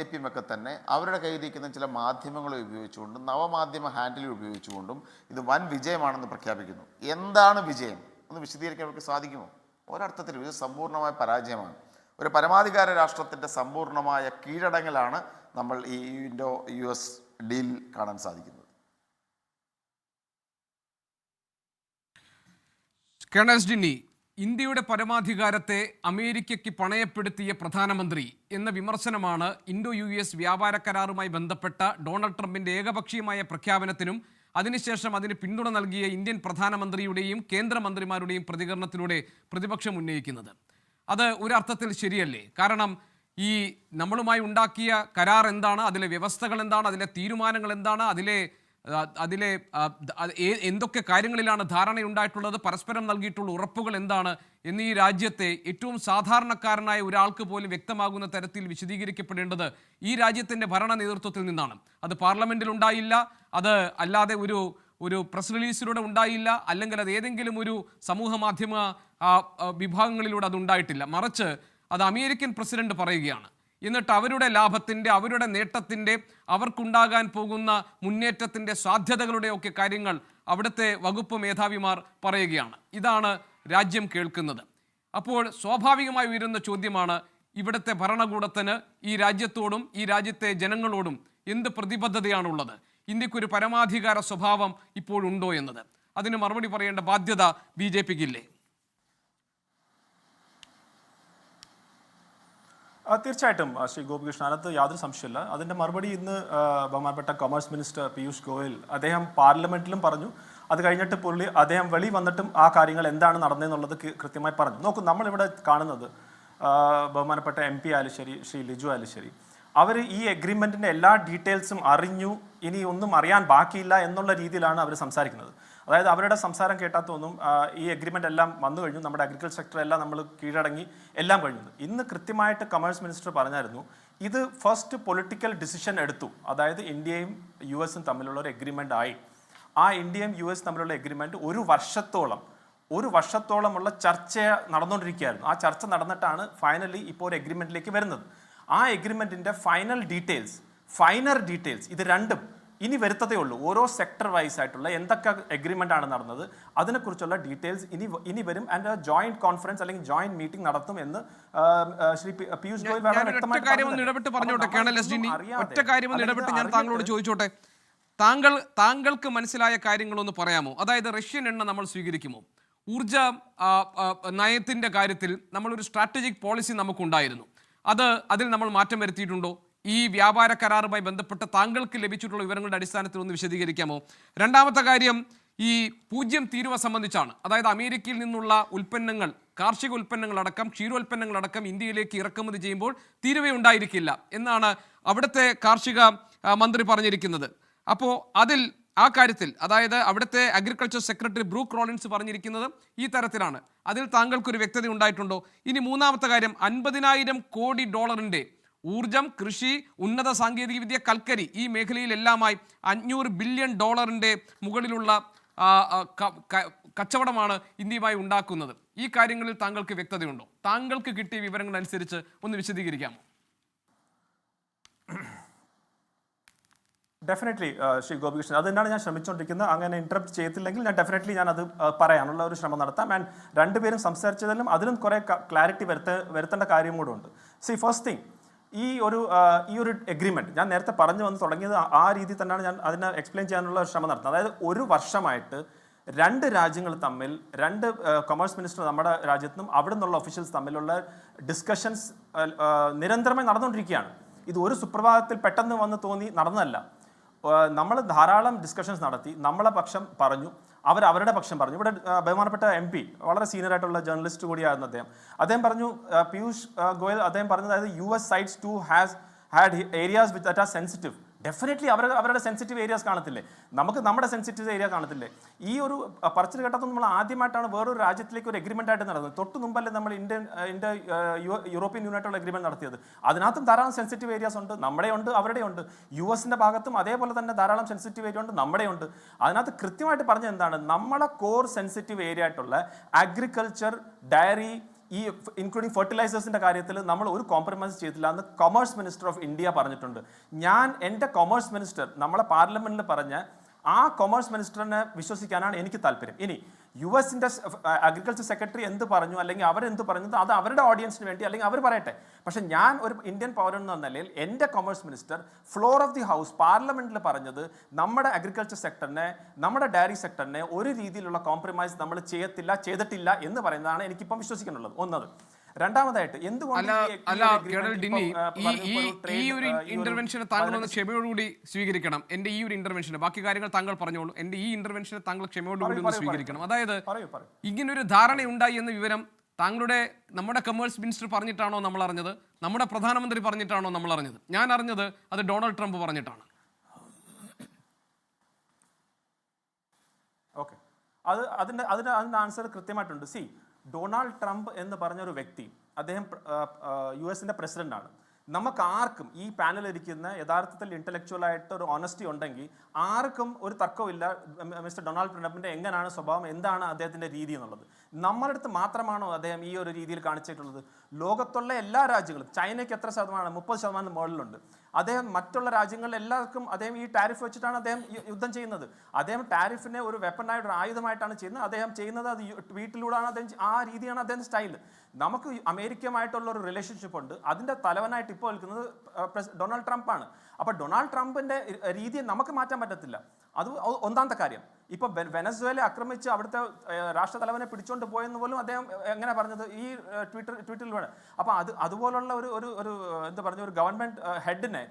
പിയും ഒക്കെ തന്നെ അവരുടെ കയ്യിലിരിക്കുന്ന ചില മാധ്യമങ്ങളെ ഉപയോഗിച്ചുകൊണ്ടും നവമാധ്യമ ഹാൻഡിൽ ഉപയോഗിച്ചുകൊണ്ടും ഇത് വൻ വിജയമാണെന്ന് പ്രഖ്യാപിക്കുന്നു. എന്താണ് വിജയം ഒന്ന് വിശദീകരിക്കാൻ അവർക്ക് സാധിക്കുമോ? ഒരർത്ഥത്തിലും ഇത് സമ്പൂർണ്ണമായ പരാജയമാണ്. ഒരു പരമാധികാര രാഷ്ട്രത്തിൻ്റെ സമ്പൂർണ്ണമായ കീഴടങ്ങലാണ് നമ്മൾ ഈ ഇൻഡോ US ഡീൽ കാണാൻ സാധിക്കുന്നത്. കേണൽ ഡിന്നി, ഇന്ത്യയുടെ പരമാധികാരത്തെ അമേരിക്കയ്ക്ക് പണയപ്പെടുത്തിയ പ്രധാനമന്ത്രി എന്ന വിമർശനമാണ് ഇൻഡോ US വ്യാപാര കരാറുമായി ബന്ധപ്പെട്ട ഡൊണാൾഡ് ട്രംപിന്റെ ഏകപക്ഷീയമായ പ്രഖ്യാപനത്തിനും അതിനുശേഷം അതിന് പിന്തുണ നൽകിയ ഇന്ത്യൻ പ്രധാനമന്ത്രിയുടെയും കേന്ദ്രമന്ത്രിമാരുടെയും പ്രതികരണത്തിലൂടെ പ്രതിപക്ഷം ഉന്നയിക്കുന്നത്. അത് ഒരർത്ഥത്തിൽ ശരിയല്ലേ? കാരണം ഈ നമ്മളുമായി ഉണ്ടാക്കിയ കരാർ എന്താണ്, അതിലെ വ്യവസ്ഥകൾ എന്താണ്, അതിലെ തീരുമാനങ്ങൾ എന്താണ്, അതിലെ എന്തൊക്കെ കാര്യങ്ങളിലാണ് ധാരണയുണ്ടായിട്ടുള്ളത്, പരസ്പരം നൽകിയിട്ടുള്ള ഉറപ്പുകൾ എന്താണ് എന്നീ രാജ്യത്തെ ഏറ്റവും സാധാരണക്കാരനായ ഒരാൾക്ക് പോലും വ്യക്തമാകുന്ന തരത്തിൽ വിശദീകരിക്കപ്പെടേണ്ടത് ഈ രാജ്യത്തിൻ്റെ ഭരണ നേതൃത്വത്തിൽ നിന്നാണ്. അത് പാർലമെൻറ്റിൽ ഉണ്ടായില്ല, അത് അല്ലാതെ ഒരു പ്രസ് റിലീസിലൂടെ ഉണ്ടായില്ല, അല്ലെങ്കിൽ അത് ഏതെങ്കിലും ഒരു സമൂഹ മാധ്യമ വിഭാഗങ്ങളിലൂടെ അത് ഉണ്ടായിട്ടില്ല. മറിച്ച് അത് അമേരിക്കൻ പ്രസിഡന്റ് പറയുകയാണ്. എന്നിട്ട് അവരുടെ ലാഭത്തിൻ്റെ, അവരുടെ നേട്ടത്തിൻ്റെ, അവർക്കുണ്ടാകാൻ പോകുന്ന മുന്നേറ്റത്തിൻ്റെ സാധ്യതകളുടെയൊക്കെ കാര്യങ്ങൾ അവിടുത്തെ വകുപ്പ് മേധാവിമാർ പറയുകയാണ്. ഇതാണ് രാജ്യം കേൾക്കുന്നത്. അപ്പോൾ സ്വാഭാവികമായി ഉയരുന്ന ചോദ്യമാണ്, ഇവിടുത്തെ ഭരണകൂടത്തിന് ഈ രാജ്യത്തോടും ഈ രാജ്യത്തെ ജനങ്ങളോടും എന്ത് പ്രതിബദ്ധതയാണുള്ളത്? ഇന്ത്യക്കൊരു പരമാധികാര സ്വഭാവം ഇപ്പോഴുണ്ടോ എന്നത്. അതിന് മറുപടി പറയേണ്ട ബാധ്യത BJPക്കില്ലേ? തീർച്ചയായിട്ടും ശ്രീ ഗോപികൃഷ്ണൻ, അതിനകത്ത് യാതൊരു സംശയമില്ല. അതിൻ്റെ മറുപടി ഇന്ന് ബഹുമാനപ്പെട്ട കൊമേഴ്സ് മിനിസ്റ്റർ പീയൂഷ് ഗോയൽ അദ്ദേഹം പാർലമെൻറ്റിലും പറഞ്ഞു. അത് കഴിഞ്ഞിട്ട് അദ്ദേഹം വെളി വന്നിട്ടും ആ കാര്യങ്ങൾ എന്താണ് നടന്നതെന്നുള്ളത് കൃത്യമായി പറഞ്ഞു. നോക്കൂ, നമ്മളിവിടെ കാണുന്നത് ബഹുമാനപ്പെട്ട MP ആയാലും ശരി, ശ്രീ ലിജു ആയാലും ശരി, അവർ ഈ എഗ്രിമെൻറ്റിൻ്റെ എല്ലാ ഡീറ്റെയിൽസും അറിഞ്ഞു, ഇനി ഒന്നും അറിയാൻ ബാക്കിയില്ല എന്നുള്ള രീതിയിലാണ് അവർ സംസാരിക്കുന്നത്. അതായത് അവരുടെ സംസാരം കേട്ടാൽ തോന്നും ഈ എഗ്രിമെൻ്റ് എല്ലാം വന്നു കഴിഞ്ഞു, നമ്മുടെ അഗ്രികൾച്ചർ സെക്ടർ എല്ലാം നമ്മൾ കീഴടങ്ങി, എല്ലാം കഴിഞ്ഞു. ഇന്ന് കൃത്യമായിട്ട് കൊമേഴ്സ് മിനിസ്റ്റർ പറഞ്ഞായിരുന്നു, ഇത് ഫസ്റ്റ് പൊളിറ്റിക്കൽ ഡിസിഷൻ എടുത്തു. അതായത് ഇന്ത്യയും US തമ്മിലുള്ള ഒരു എഗ്രിമെൻ്റ് ആയി. ആ ഇന്ത്യയും US തമ്മിലുള്ള എഗ്രിമെൻറ്റ് ഒരു വർഷത്തോളമുള്ള ചർച്ച നടന്നുകൊണ്ടിരിക്കുകയായിരുന്നു. ആ ചർച്ച നടന്നിട്ടാണ് ഫൈനലി ഇപ്പോൾ ഒരു എഗ്രിമെൻറ്റിലേക്ക് വരുന്നത്. ആ എഗ്രിമെൻറ്റിൻ്റെ ഫൈനൽ ഡീറ്റെയിൽസ് ഇത് രണ്ടും ഇനി വരുത്തതേ ഉള്ളൂ. ഓരോ സെക്ടർ വൈസ് ആയിട്ടുള്ള എന്തൊക്കെ എഗ്രിമെൻ്റ് ആണ് നടന്നത് അതിനെക്കുറിച്ചുള്ള ഡീറ്റെയിൽസ് ഇനി വരും. ആൻഡ് ജോയിന്റ് കോൺഫറൻസ് അല്ലെങ്കിൽ ജോയിന്റ് മീറ്റിംഗ് നടത്തും എന്ന് ശ്രീ പീയൂഷ് ഗോയൽ ഞാൻ താങ്കളോട് ചോദിച്ചോട്ടെ, താങ്കൾക്ക് മനസ്സിലായ കാര്യങ്ങളൊന്ന് പറയാമോ? അതായത് റഷ്യൻ എണ്ണ നമ്മൾ സ്വീകരിക്കുമോ? ഊർജ നയത്തിൻ്റെ കാര്യത്തിൽ നമ്മളൊരു സ്ട്രാറ്റജിക് പോളിസി നമുക്കുണ്ടായിരുന്നു. അതിൽ നമ്മൾ മാറ്റം വരുത്തിയിട്ടുണ്ടോ? ഈ വ്യാപാര കരാറുമായി ബന്ധപ്പെട്ട് താങ്കൾക്ക് ലഭിച്ചിട്ടുള്ള വിവരങ്ങളുടെ അടിസ്ഥാനത്തിൽ ഒന്ന് വിശദീകരിക്കാമോ? രണ്ടാമത്തെ കാര്യം ഈ 0 തീരുവ സംബന്ധിച്ചാണ്. അതായത് അമേരിക്കയിൽ നിന്നുള്ള ഉൽപ്പന്നങ്ങൾ, കാർഷിക ഉൽപ്പന്നങ്ങളടക്കം ക്ഷീരോൽപ്പന്നങ്ങളടക്കം ഇന്ത്യയിലേക്ക് ഇറക്കുമതി ചെയ്യുമ്പോൾ തീരുവയുണ്ടായിരിക്കില്ല എന്നാണ് അവിടുത്തെ കാർഷിക മന്ത്രി പറഞ്ഞിരിക്കുന്നത്. അപ്പോൾ ആ കാര്യത്തിൽ, അതായത് അവിടുത്തെ അഗ്രികൾച്ചർ സെക്രട്ടറി ബ്രൂക്ക് റോളിൻസ് പറഞ്ഞിരിക്കുന്നത് ഈ തരത്തിലാണ്. അതിൽ താങ്കൾക്കൊരു വ്യക്തത ഉണ്ടായിട്ടുണ്ടോ? ഇനി മൂന്നാമത്തെ കാര്യം, 50,000 കോടി ഡോളറിൻ്റെ ഊർജം, കൃഷി, ഉന്നത സാങ്കേതികവിദ്യ, കൽക്കരി ഈ മേഖലയിലെല്ലാമായി 500 ബില്യൺ ഡോളറിൻ്റെ മുകളിലുള്ള കച്ചവടമാണ് ഇന്ത്യയുമായി ഉണ്ടാക്കുന്നത്. ഈ കാര്യങ്ങളിൽ താങ്കൾക്ക് വ്യക്തതയുണ്ടോ? താങ്കൾക്ക് കിട്ടിയ വിവരങ്ങൾ അനുസരിച്ച് ഒന്ന് വിശദീകരിക്കാമോ? ഡെഫിനറ്റ്ലി ശ്രീ ഗോപികൃഷ്ണൻ, അതുതന്നെയാണ് ഞാൻ ശ്രമിച്ചുകൊണ്ടിരിക്കുന്നത്. അങ്ങനെ ഇൻറ്ററപ്റ്റ് ചെയ്തില്ലെങ്കിൽ ഞാൻ അത് പറയാനുള്ള ഒരു ശ്രമം നടത്താം. ആൻഡ് രണ്ടുപേരും സംസാരിച്ചതിലും അതിലും കുറേ ക്ലാരിറ്റി വരുത്തേണ്ട കാര്യം കൂടെ ഉണ്ട്. ഫസ്റ്റ് തിങ്, ഈ ഒരു എഗ്രിമെൻറ്റ് ഞാൻ നേരത്തെ പറഞ്ഞു വന്ന് തുടങ്ങിയത് ആ രീതിയിൽ തന്നെയാണ് ഞാൻ അതിനെ എക്സ്പ്ലെയിൻ ചെയ്യാനുള്ള ഒരു ശ്രമം നടത്തുന്നത്. അതായത് ഒരു വർഷമായിട്ട് രണ്ട് രാജ്യങ്ങൾ തമ്മിൽ, രണ്ട് കൊമേഴ്സ് മിനിസ്റ്റർ നമ്മുടെ രാജ്യത്തും അവിടെ നിന്നുള്ള ഒഫീഷ്യൽസ് തമ്മിലുള്ള ഡിസ്കഷൻസ് നിരന്തരമായി നടന്നുകൊണ്ടിരിക്കുകയാണ്. ഇത് ഒരു സുപ്രഭാതത്തിൽ പെട്ടെന്ന് വന്ന് തോന്നി നടന്നതല്ല. നമ്മൾ ധാരാളം ഡിസ്കഷൻസ് നടത്തി, നമ്മളെ പക്ഷം പറഞ്ഞു, അവരുടെ പക്ഷം പറഞ്ഞു. ഇവിടെ ബഹുമാനപ്പെട്ട MP, വളരെ സീനിയർ ആയിട്ടുള്ള ജേർണലിസ്റ്റ് കൂടിയായിരുന്നു അദ്ദേഹം പറഞ്ഞു, പീയൂഷ് ഗോയൽ അദ്ദേഹം പറഞ്ഞത്, അതായത് US sides too has had areas that are sensitive. Definitely അവരുടെ സെൻസിറ്റീവ് ഏരിയാസ് കാണത്തില്ലേ, നമുക്ക് നമ്മുടെ സെൻസിറ്റീവ് ഏരിയ കാണത്തില്ലേ. ഈ ഒരു പറച്ചിൽ ഘട്ടത്തിൽ നമ്മൾ ആദ്യമായിട്ടാണ് വേറൊരു രാജ്യത്തിലേക്ക് ഒരു എഗ്രിമെന്റ് ആയിട്ട് നടന്നത്. തൊട്ട് മുമ്പല്ലേ നമ്മൾ ഇന്ത്യ യൂറോപ്യൻ യൂണിയനായിട്ടുള്ള എഗ്രിമെന്റ് നടത്തിയത്. അതിനകത്തും ധാരാളം സെൻസിറ്റീവ് ഏരിയാസ് ഉണ്ട്, നമ്മുടെ ഉണ്ട്, അവരുടെ ഉണ്ട്. US ഭാഗത്തും അതേപോലെ തന്നെ ധാരാളം സെൻസിറ്റീവ് ഏരിയ ഉണ്ട്, നമ്മുടെ ഉണ്ട്. അതിനകത്ത് കൃത്യമായിട്ട് പറഞ്ഞത് എന്താണ്, നമ്മളെ കോർ സെൻസിറ്റീവ് ഏരിയ ആയിട്ടുള്ള അഗ്രികൾച്ചർ, ഡയറി, ഈ ഇൻക്ലൂഡിങ് ഫെർട്ടിലൈസേഴ്സിന്റെ കാര്യത്തിൽ നമ്മൾ ഒരു കോംപ്രമൈസ് ചെയ്തില്ല എന്ന് കൊമേഴ്സ് മിനിസ്റ്റർ ഓഫ് ഇന്ത്യ പറഞ്ഞിട്ടുണ്ട്. ഞാൻ എൻ്റെ കൊമേഴ്സ് മിനിസ്റ്റർ നമ്മളെ പാർലമെന്റിൽ പറഞ്ഞ ആ കൊമേഴ്സ് മിനിസ്റ്ററിനെ വിശ്വസിക്കാനാണ് എനിക്ക് താല്പര്യം. ഇനി US അഗ്രികൾച്ചർ സെക്രട്ടറി എന്ത് പറഞ്ഞു അല്ലെങ്കിൽ അവരെന്ത് പറഞ്ഞത് അത് അവരുടെ ഓഡിയൻസിന് വേണ്ടി അല്ലെങ്കിൽ അവർ പറയട്ടെ. പക്ഷെ ഞാൻ ഒരു ഇന്ത്യൻ പൗരൻ എന്ന നിലയിൽ എൻ്റെ commerce minister floor of the house പാർലമെന്റിൽ പറഞ്ഞത് നമ്മുടെ അഗ്രികൾച്ചർ സെക്ടറിനെ, നമ്മുടെ ഡയറി സെക്ടറിനെ ഒരു രീതിയിലുള്ള കോംപ്രമൈസ് നമ്മൾ ചെയ്തിട്ടില്ല എന്ന് പറയുന്നതാണ് എനിക്കിപ്പം വിശ്വസിക്കാനുള്ളത്. ഒന്നത്. രണ്ടാമതായിട്ട് എന്തുകൊണ്ട് ഈ ഒരു ഇന്റർവെൻഷനെ താങ്കൾ ഒന്ന് ക്ഷമയോടുകൂടി സ്വീകരിക്കണം. എന്റെ ഈ ഒരു ഇന്റർവെൻഷന് ബാക്കി കാര്യങ്ങൾ താങ്കൾ പറഞ്ഞോളൂ. എന്റെ ഈ ഇന്റർവെൻഷനെ താങ്കൾ ക്ഷമയോടുകൂടി ഒന്ന് സ്വീകരിക്കണം. അതായത് ഇങ്ങനൊരു ധാരണയുണ്ടായി എന്ന വിവരം നമ്മുടെ കൊമേഴ്സ് മിനിസ്റ്റർ പറഞ്ഞിട്ടാണോ നമ്മൾ അറിഞ്ഞത്, നമ്മുടെ പ്രധാനമന്ത്രി പറഞ്ഞിട്ടാണോ നമ്മൾ അറിഞ്ഞത്? ഞാൻ അറിഞ്ഞത് അത് ഡൊണാൾഡ് ട്രംപ് പറഞ്ഞിട്ടാണ്. ഓക്കെ, അതിന്റെ ആൻസർ കൃത്യമായിട്ടുണ്ട്. സി, ഡൊണാൾഡ് ട്രംപ് എന്ന് പറഞ്ഞൊരു വ്യക്തി, അദ്ദേഹം US പ്രസിഡന്റാണ്. നമുക്ക് ആർക്കും ഈ പാനലിരിക്കുന്ന യഥാർത്ഥത്തിൽ ഇന്റലക്ച്വൽ ആയിട്ട് ഒരു ഓണസ്റ്റി ഉണ്ടെങ്കിൽ ആർക്കും ഒരു തർക്കമില്ല മിസ്റ്റർ ഡൊണാൾഡ് ട്രംപിന്റെ എങ്ങനെയാണ് സ്വഭാവം, എന്താണ് അദ്ദേഹത്തിന്റെ രീതി എന്നുള്ളത്. നമ്മുടെ അടുത്ത് മാത്രമാണോ അദ്ദേഹം ഈ ഒരു രീതിയിൽ കാണിച്ചിട്ടുള്ളത്? ലോകത്തുള്ള എല്ലാ രാജ്യങ്ങളും, ചൈനയ്ക്ക് എത്ര ശതമാനം, 30% മുകളിലുണ്ട്. അദ്ദേഹം മറ്റുള്ള രാജ്യങ്ങളിൽ എല്ലാവർക്കും അദ്ദേഹം ഈ ടാരിഫ് വെച്ചിട്ടാണ് അദ്ദേഹം യുദ്ധം ചെയ്യുന്നത്. അദ്ദേഹം ടാരിഫിനെ ഒരു വെപ്പണായിട്ട്, ഒരു ആയുധമായിട്ടാണ് ചെയ്യുന്നത്. അദ്ദേഹം ചെയ്യുന്നത് അത് ട്വീറ്റിലൂടെയാണ്. അദ്ദേഹം ആ രീതിയാണ് അദ്ദേഹത്തിന്റെ സ്റ്റൈൽ. നമുക്ക് അമേരിക്കയുമായിട്ടുള്ള ഒരു റിലേഷൻഷിപ്പ് ഉണ്ട്, അതിന്റെ തലവനായിട്ട് ഇപ്പോൾ നിൽക്കുന്നത് ഡൊണാൾഡ് ട്രംപ് ആണ്. അപ്പൊ ഡൊണാൾഡ് ട്രംപിന്റെ രീതിയെ നമുക്ക് മാറ്റാൻ പറ്റത്തില്ല. അത് ഒന്നാമത്തെ കാര്യം. ഇപ്പൊ വെനസ്വേല ആക്രമിച്ച് അവിടുത്തെ രാഷ്ട്രതലവനെ പിടിച്ചോണ്ട് പോയെന്ന് പോലും അദ്ദേഹം എങ്ങനെ പറഞ്ഞത് ഈ ട്വിറ്ററിലൂടെ. അപ്പൊ അതുപോലുള്ള ഒരു എന്താ പറഞ്ഞ ഒരു ഗവൺമെന്റ് ഹെഡിനെ,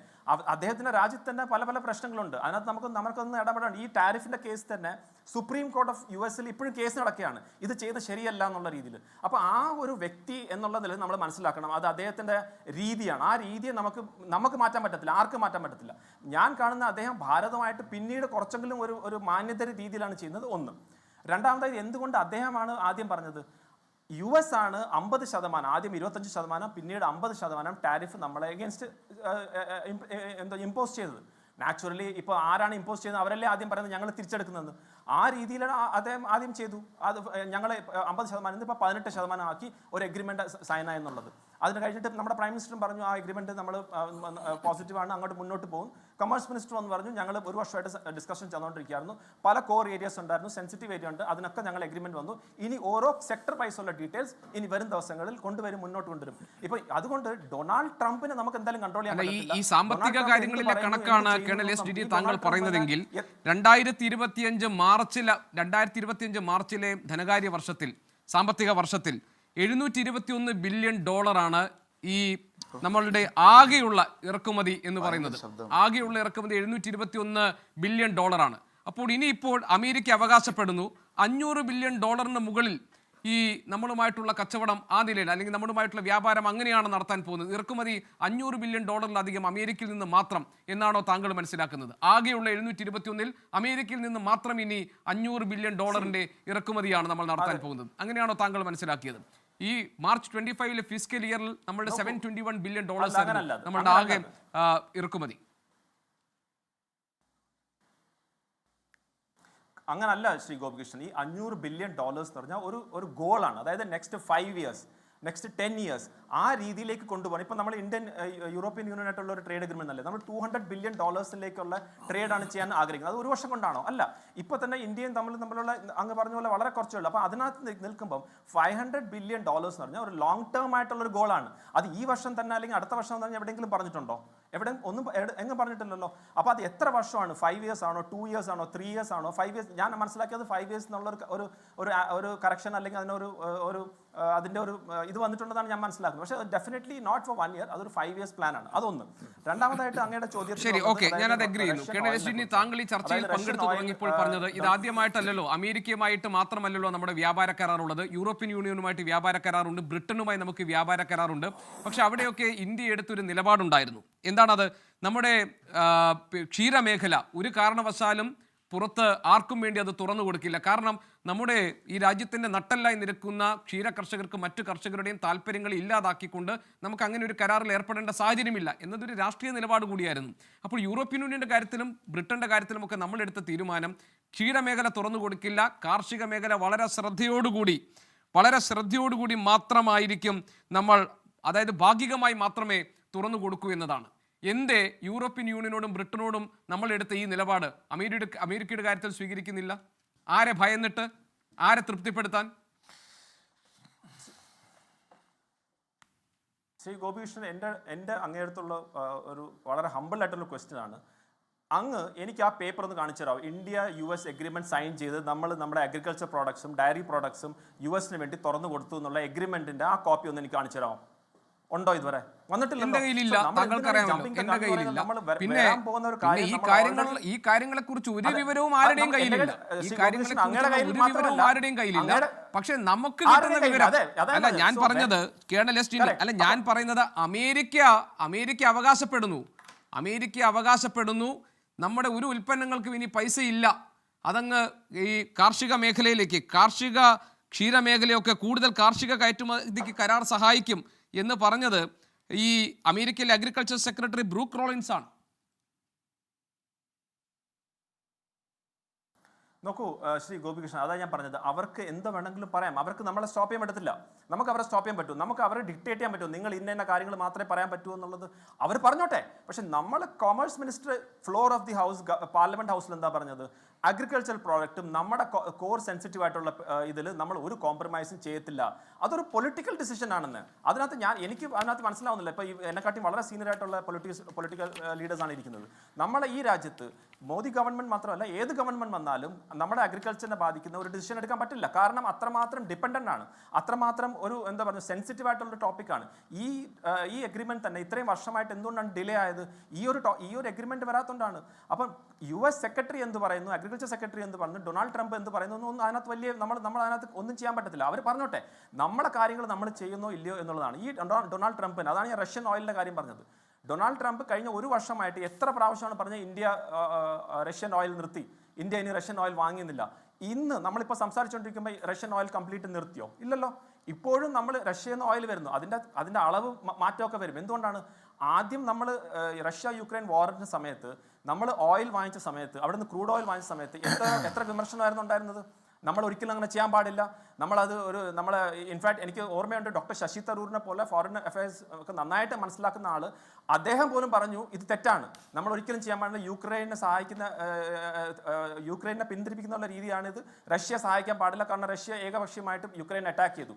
അദ്ദേഹത്തിന്റെ രാജ്യത്ത് തന്നെ പല പല പ്രശ്നങ്ങളുണ്ട്. അതിനകത്ത് നമുക്കൊന്ന് ഇടപെടാൻ. ഈ ടാരിഫിന്റെ കേസ് തന്നെ സുപ്രീം കോർട്ട് ഓഫ് US ഇപ്പോഴും കേസ് നടക്കുകയാണ്, ഇത് ചെയ്ത് ശരിയല്ല എന്നുള്ള രീതിയിൽ. അപ്പൊ ആ ഒരു വ്യക്തി എന്നുള്ള നിലയിൽ നമ്മൾ മനസ്സിലാക്കണം, അത് അദ്ദേഹത്തിന്റെ രീതിയാണ്. ആ രീതിയെ നമുക്ക് മാറ്റാൻ പറ്റത്തില്ല, ആർക്കും മാറ്റാൻ പറ്റത്തില്ല. ഞാൻ കാണുന്ന അദ്ദേഹം ഭാരതമായിട്ട് പിന്നീട് കുറച്ചെങ്കിലും ഒരു മാന്യത രീതിയിലാണ് ചെയ്യുന്നത്. ഒന്ന്. രണ്ടാമതായി, എന്തുകൊണ്ട് അദ്ദേഹമാണ് ആദ്യം പറഞ്ഞത് US ആണ് 50%, ആദ്യം 25%, പിന്നീട് 50% ടാരിഫ് നമ്മളെ അഗേൻസ്റ്റ് ഇമ്പോസ് ചെയ്തത്. നാച്ചുറലി ഇപ്പോൾ ആരാണ് ഇമ്പോസ് ചെയ്യുന്നത്, അവരല്ലേ ആദ്യം പറയുന്നത് ഞങ്ങൾ തിരിച്ചെടുക്കുന്നത്. ആ രീതിയിലാണ് അദ്ദേഹം ആദ്യം ചെയ്തു. അത് ഞങ്ങൾ 50% ഇപ്പോൾ 18% ആക്കി ഒരു എഗ്രിമെന്റ് സൈൻ ആയെന്നുള്ളത്. അതിന് കഴിഞ്ഞിട്ട് നമ്മുടെ പ്രൈം മിനിസ്റ്ററും പറഞ്ഞു ആ എഗ്രിമെന്റ് നമ്മൾ പോസിറ്റീവാണ്, അങ്ങോട്ട് മുന്നോട്ട് പോകും. കൊമേഴ്സ് മിനിസ്റ്റർ എന്ന് പറഞ്ഞു ഞങ്ങൾ ഒരു വർഷമായിട്ട് ഡിസ്കഷൻ ചെയ്തുകൊണ്ടിരിക്കുകയായിരുന്നു, പല കോർ ഏരിയാസ് ഉണ്ടായിരുന്നു, സെൻസിറ്റീവ് ഏരിയ ഉണ്ട്, അതിനൊക്കെ ഞങ്ങൾ എഗ്രിമെന്റ് വന്നു. ഇനി ഓരോ സെക്ടർ വൈസുള്ള ഡീറ്റെയിൽസ് ഇനി വരും ദിവസങ്ങളിൽ മുന്നോട്ട് കൊണ്ടുവരും. ഇപ്പൊ അതുകൊണ്ട് ഡൊണാൾഡ് ട്രംപിനെ നമുക്ക് എന്തായാലും കൺട്രോൾ ചെയ്യാൻ പറ്റില്ല. ഈ സാമ്പത്തിക കാര്യങ്ങളിലെ കണക്കാണ് കേണൽ SDD താങ്കൾ പറയുന്നതെങ്കിൽ 2025 മാർച്ചിലെ ധനകാര്യ വർഷത്തിൽ, സാമ്പത്തിക വർഷത്തിൽ $721 ബില്യൺ ഈ നമ്മളുടെ ആകെയുള്ള ഇറക്കുമതി എന്ന് പറയുന്നത്. ആകെയുള്ള ഇറക്കുമതി $721 ബില്യൺ. അപ്പോൾ ഇനിയിപ്പോൾ അമേരിക്ക അവകാശപ്പെടുന്നു $500 ബില്യൺ മുകളിൽ ഈ നമ്മളുമായിട്ടുള്ള കച്ചവടം ആ നിലയിൽ, അല്ലെങ്കിൽ നമ്മളുമായിട്ടുള്ള വ്യാപാരം അങ്ങനെയാണ് നടത്താൻ പോകുന്നത്. ഇറക്കുമതി $500 ബില്യൺ അമേരിക്കയിൽ നിന്ന് മാത്രം എന്നാണോ താങ്കൾ മനസ്സിലാക്കുന്നത്? ആകെയുള്ള 721 അമേരിക്കയിൽ നിന്ന് മാത്രം ഇനി $500 ബില്യൺ ഇറക്കുമതിയാണ് നമ്മൾ നടത്താൻ പോകുന്നത്, അങ്ങനെയാണോ താങ്കൾ മനസ്സിലാക്കിയത്? ഈ മാർച്ച് 25 ഫിസ്ക്കൽ ഇയറിൽ നമ്മളുടെ $721 ബില്യൺ നമ്മളുടെ ആകെ ഇറക്കുമതി. അങ്ങനല്ല ശ്രീ ഗോപികൃഷ്ണൻ. ഈ $500 ബില്യൺ എന്ന് പറഞ്ഞാൽ ഒരു ഗോളാണ്. അതായത് നെക്സ്റ്റ് 5 ഇയേഴ്സ്, നെക്സ്റ്റ് 10 ഇയേഴ്സ് ആ രീതിയിലേക്ക് കൊണ്ടുപോകണം. ഇപ്പം നമ്മൾ യൂറോപ്യൻ യൂണിയനായിട്ടുള്ള ഒരു ട്രേഡ് എഗ്രിമെന്റ് അല്ലേ, നമ്മൾ $200 ബില്യൺ ട്രേഡാണ് ചെയ്യാൻ ആഗ്രഹിക്കുന്നത്. അത് ഒരു വർഷം കൊണ്ടാണോ? അല്ല. ഇപ്പൊ തന്നെ ഇന്ത്യയും തമ്മിലുള്ള അങ്ങ് പറഞ്ഞ പോലെ വളരെ കുറച്ചേ ഉള്ളൂ. അപ്പൊ അതിനകത്ത് നിൽക്കുമ്പോൾ $500 ബില്യൺ എന്ന് പറഞ്ഞാൽ ഒരു ലോങ് ടേം ആയിട്ടുള്ള ഒരു ഗോളാണ്. അത് ഈ വർഷം തന്നെ അല്ലെങ്കിൽ അടുത്ത വർഷം എന്ന് പറഞ്ഞാൽ എവിടെയെങ്കിലും പറഞ്ഞിട്ടുണ്ടോ? എങ്ങും പറഞ്ഞിട്ടില്ലല്ലോ. അപ്പൊ അത് എത്ര വർഷമാണ്? 5 ഇയേഴ്സ് ആണോ, 2 ഇയേഴ്സ് ആണോ, 3 ഇയേഴ്സ് ആണോ? 5 ഇയേഴ്സ് ഞാൻ മനസ്സിലാക്കിയത് 5 ഇയേഴ്സ് എന്നുള്ള ഒരു കറക്ഷൻ അല്ലെങ്കിൽ അതിനൊരു അതിൻ്റെ ഒരു ഇത് വന്നിട്ടുണ്ടെന്നാണ് ഞാൻ മനസ്സിലാക്കുന്നത്. പക്ഷേ ഡെഫിനറ്റ്ലി നോട്ട് ഫോർ 1 year, അതൊരു 5 years പ്ലാനാണ്. അതൊന്ന്. രണ്ടാമതായിട്ട് അങ്ങയുടെ ചോദ്യം ശരി, ഓക്കെ, ഞാനത് അഗ്രി ചെയ്യുന്നു. താങ്കൾ ഈ ചർച്ചയിൽ പങ്കെടുത്തു തുടങ്ങിയപ്പോൾ പറഞ്ഞത് ഇത് ആദ്യമായിട്ടല്ലല്ലോ, അമേരിക്കയുമായിട്ട് മാത്രമല്ലല്ലോ നമ്മുടെ വ്യാപാര കരാറുള്ളത്, യൂറോപ്യൻ യൂണിയനുമായിട്ട് വ്യാപാര കരാറുണ്ട്, ബ്രിട്ടനുമായി നമുക്ക് വ്യാപാര കരാറുണ്ട്. പക്ഷെ അവിടെയൊക്കെ ഇന്ത്യ എടുത്തൊരു നിലപാടുണ്ടായിരുന്നു. എന്താണത്? നമ്മുടെ ക്ഷീരമേഖല ഒരു കാരണവശാലും പുറത്ത് ആർക്കും വേണ്ടി അത് തുറന്നു കൊടുക്കില്ല. കാരണം നമ്മുടെ ഈ രാജ്യത്തിൻ്റെ നട്ടെല്ലായി നിൽക്കുന്ന ക്ഷീര കർഷകർക്ക് മറ്റു കർഷകരുടെയും താല്പര്യങ്ങൾ ഇല്ലാതാക്കിക്കൊണ്ട് നമുക്ക് അങ്ങനെ ഒരു കരാറിൽ ഏർപ്പെടേണ്ട സാഹചര്യമില്ല എന്നതൊരു രാഷ്ട്രീയ നിലപാട് കൂടിയായിരുന്നു. അപ്പോൾ യൂറോപ്യൻ യൂണിയൻ്റെ കാര്യത്തിലും ബ്രിട്ടൻ്റെ കാര്യത്തിലുമൊക്കെ നമ്മളെടുത്ത തീരുമാനം ക്ഷീരമേഖല തുറന്നു കൊടുക്കില്ല, കാർഷിക മേഖല വളരെ ശ്രദ്ധയോടുകൂടി മാത്രമായിരിക്കും നമ്മൾ, അതായത് ഭാഗികമായി മാത്രമേ തുറന്നു കൊടുക്കൂ എന്നതാണ്. എന്തേ യൂറോപ്യൻ യൂണിയനോടും ബ്രിട്ടനോടും നമ്മൾ എടുത്ത ഈ നിലപാട് അമേരിക്കയുടെ കാര്യത്തിൽ സ്വീകരിക്കുന്നില്ല? ആരെ ഭയന്നിട്ട്? ആരെ തൃപ്തിപ്പെടുത്താൻ? ശ്രീ ഗോപികൃഷ്ണൻ, എൻ്റെ അങ്ങേയടുത്തുള്ള ഒരു വളരെ ഹമ്പിൾ ആയിട്ടുള്ള ക്വസ്റ്റ്യൻ ആണ്. അങ്ങ് എനിക്ക് ആ പേപ്പർ ഒന്ന് കാണിച്ചു തരാം. ഇന്ത്യ US എഗ്രിമെന്റ് സൈൻ ചെയ്ത് നമ്മുടെ അഗ്രികൾച്ചർ പ്രോഡക്ട്സും ഡയറി പ്രോഡക്ട്സും US വേണ്ടി തുറന്നു കൊടുത്തു എന്നുള്ള എഗ്രിമെന്റിന്റെ ആ കോപ്പി ഒന്ന് എനിക്ക് കാണിച്ചു തരാമോ? ഉണ്ടോ? ഇതുവരെ വന്നിട്ടില്ല. എന്റെ കയ്യിലില്ല, താങ്കൾക്കറിയാമല്ലോ, എന്റെ കയ്യിലില്ല. പിന്നെ ഈ കാര്യങ്ങളെ കുറിച്ച് ഒരു വിവരവും ആരുടെയും കയ്യിലില്ല. പക്ഷെ നമുക്ക് കിട്ടുന്ന വിവരം അല്ല ഞാൻ പറഞ്ഞത്, കേണൽ എസ് ടിനി അല്ല ഞാൻ പറയുന്നത്, അമേരിക്ക അവകാശപ്പെടുന്നു നമ്മുടെ ഒരു ഉൽപ്പന്നങ്ങൾക്കും ഇനി പൈസ ഇല്ല. അതങ്ങ് ഈ കാർഷിക മേഖലയിലേക്ക്, ക്ഷീരമേഖലയൊക്കെ കൂടുതൽ കാർഷിക കയറ്റുമതിക്ക് കരാർ സഹായിക്കും എന്ന് പറഞ്ഞത് ഈ അമേരിക്കയിലെ അഗ്രികൾച്ചർ സെക്രട്ടറി ബ്രൂക്ക് റോളിൻസ് ആണ്. നോക്കൂ ശ്രീ ഗോപികൃഷ്ണൻ, അതാ ഞാൻ പറഞ്ഞത്, അവർക്ക് എന്ത് വേണമെങ്കിലും പറയാം. അവർക്ക് നമ്മളെ സ്റ്റോപ്പ് ചെയ്യാൻ പറ്റത്തില്ല. നമുക്ക് അവരെ സ്റ്റോപ്പ് ചെയ്യാൻ പറ്റും, നമുക്ക് അവരെ ഡിക്റ്റേറ്റ് ചെയ്യാൻ പറ്റും. നിങ്ങൾ ഇന്ന കാര്യങ്ങൾ മാത്രമേ പറയാൻ പറ്റൂ എന്നുള്ളത് അവർ പറഞ്ഞോട്ടെ. പക്ഷെ നമ്മൾ commerce minister floor of the house, parliament ഹൗസിൽ എന്താ പറഞ്ഞത്? അഗ്രികൾച്ചർ പ്രോഡക്റ്റും നമ്മുടെ കോർ സെൻസിറ്റീവ് ആയിട്ടുള്ള ഇതിൽ നമ്മൾ ഒരു കോംപ്രമൈസും ചെയ്യത്തില്ല. അതൊരു പൊളിറ്റിക്കൽ ഡിസിഷൻ ആണെന്ന് എനിക്ക് അതിനകത്ത് മനസ്സിലാവുന്നില്ല. ഇപ്പോൾ എന്നെക്കാട്ടി വളരെ സീനിയർ ആയിട്ടുള്ള പൊളിറ്റിക്കൽ ലീഡേഴ്സാണ് ഇരിക്കുന്നത്. നമ്മളെ ഈ രാജ്യത്ത് മോദി ഗവൺമെന്റ് മാത്രമല്ല, ഏത് ഗവൺമെന്റ് വന്നാലും നമ്മുടെ അഗ്രികൾച്ചറിനെ ബാധിക്കുന്ന ഒരു ഡിസിഷൻ എടുക്കാൻ പറ്റില്ല. കാരണം അത്രമാത്രം ഡിപ്പെൻഡൻ്റ് ആണ്, അത്രമാത്രം ഒരു എന്താ പറയുക സെൻസിറ്റീവ് ആയിട്ടുള്ള ടോപ്പിക്കാണ്. ഈ എഗ്രിമെന്റ് തന്നെ ഇത്രയും വർഷമായിട്ട് എന്തുകൊണ്ടാണ് ഡിലേ ആയത്? ഈ ഒരു എഗ്രിമെന്റ് വരാത്തതുകൊണ്ടാണ്. അപ്പം US സെക്രട്ടറി എന്ത് പറയുന്നു, അഗ്രികൾച്ചർ സെക്രട്ടറി എന്ത് പറഞ്ഞു, ഡൊണാൾഡ് ട്രംപ് എന്ത് പറയുന്നു ഒന്നും അതിനകത്ത് നമ്മൾ അതിനകത്ത് ഒന്നും ചെയ്യാൻ പറ്റത്തില്ല. അവർ പറഞ്ഞോട്ടെ, നമ്മളെ കാര്യങ്ങൾ നമ്മൾ ചെയ്യുന്നോ ഇല്ലയോ എന്നുള്ളതാണ്. ഈ ഡൊണാൾഡ് ട്രംപിന്, അതാണ് ഞാൻ റഷ്യൻ ഓയിലിൻ്റെ കാര്യം പറഞ്ഞത്. ഡൊണാൾഡ് ട്രംപ് കഴിഞ്ഞ ഒരു വർഷമായിട്ട് എത്ര പ്രാവശ്യമാണ് പറഞ്ഞത് ഇന്ത്യ റഷ്യൻ ഓയിൽ നിർത്തി, ഇന്ത്യ ഇനി റഷ്യൻ ഓയിൽ വാങ്ങുന്നില്ല. ഇന്ന് നമ്മളിപ്പോൾ സംസാരിച്ചുകൊണ്ടിരിക്കുമ്പോൾ റഷ്യൻ ഓയിൽ കംപ്ലീറ്റ് നിർത്തിയോ? ഇല്ലല്ലോ. ഇപ്പോഴും നമ്മൾ റഷ്യയിൽ നിന്ന് ഓയിൽ വരുന്നു, അതിൻ്റെ അളവ് മാറ്റമൊക്കെ വരും. എന്തുകൊണ്ടാണ്? ആദ്യം നമ്മൾ റഷ്യ യുക്രൈൻ വാറിൻ്റെ സമയത്ത് നമ്മൾ ഓയിൽ വാങ്ങിച്ച സമയത്ത്, അവിടെ നിന്ന് ക്രൂഡ് ഓയിൽ വാങ്ങിച്ച സമയത്ത് എത്ര വിമർശനമായിരുന്നു ഉണ്ടായിരുന്നത്? നമ്മൾ ഒരിക്കലും അങ്ങനെ ചെയ്യാൻ പാടില്ല. നമ്മളെ ഇൻഫാക്ട് എനിക്ക് ഓർമ്മയുണ്ട്, ഡോക്ടർ ശശി തരൂരിനെ പോലെ ഫോറിൻ അഫയേഴ്സ് ഒക്കെ നന്നായിട്ട് മനസ്സിലാക്കുന്ന ആൾ, അദ്ദേഹം പോലും പറഞ്ഞു ഇത് തെറ്റാണ്, നമ്മൾ ഒരിക്കലും ചെയ്യാൻ പാടില്ല. യുക്രൈനെ പിന്തിരിപ്പിക്കുന്ന രീതിയാണിത്, റഷ്യ സഹായിക്കാൻ പാടില്ല, കാരണം റഷ്യ ഏകപക്ഷീയമായിട്ട് യുക്രൈൻ അറ്റാക്ക് ചെയ്തു.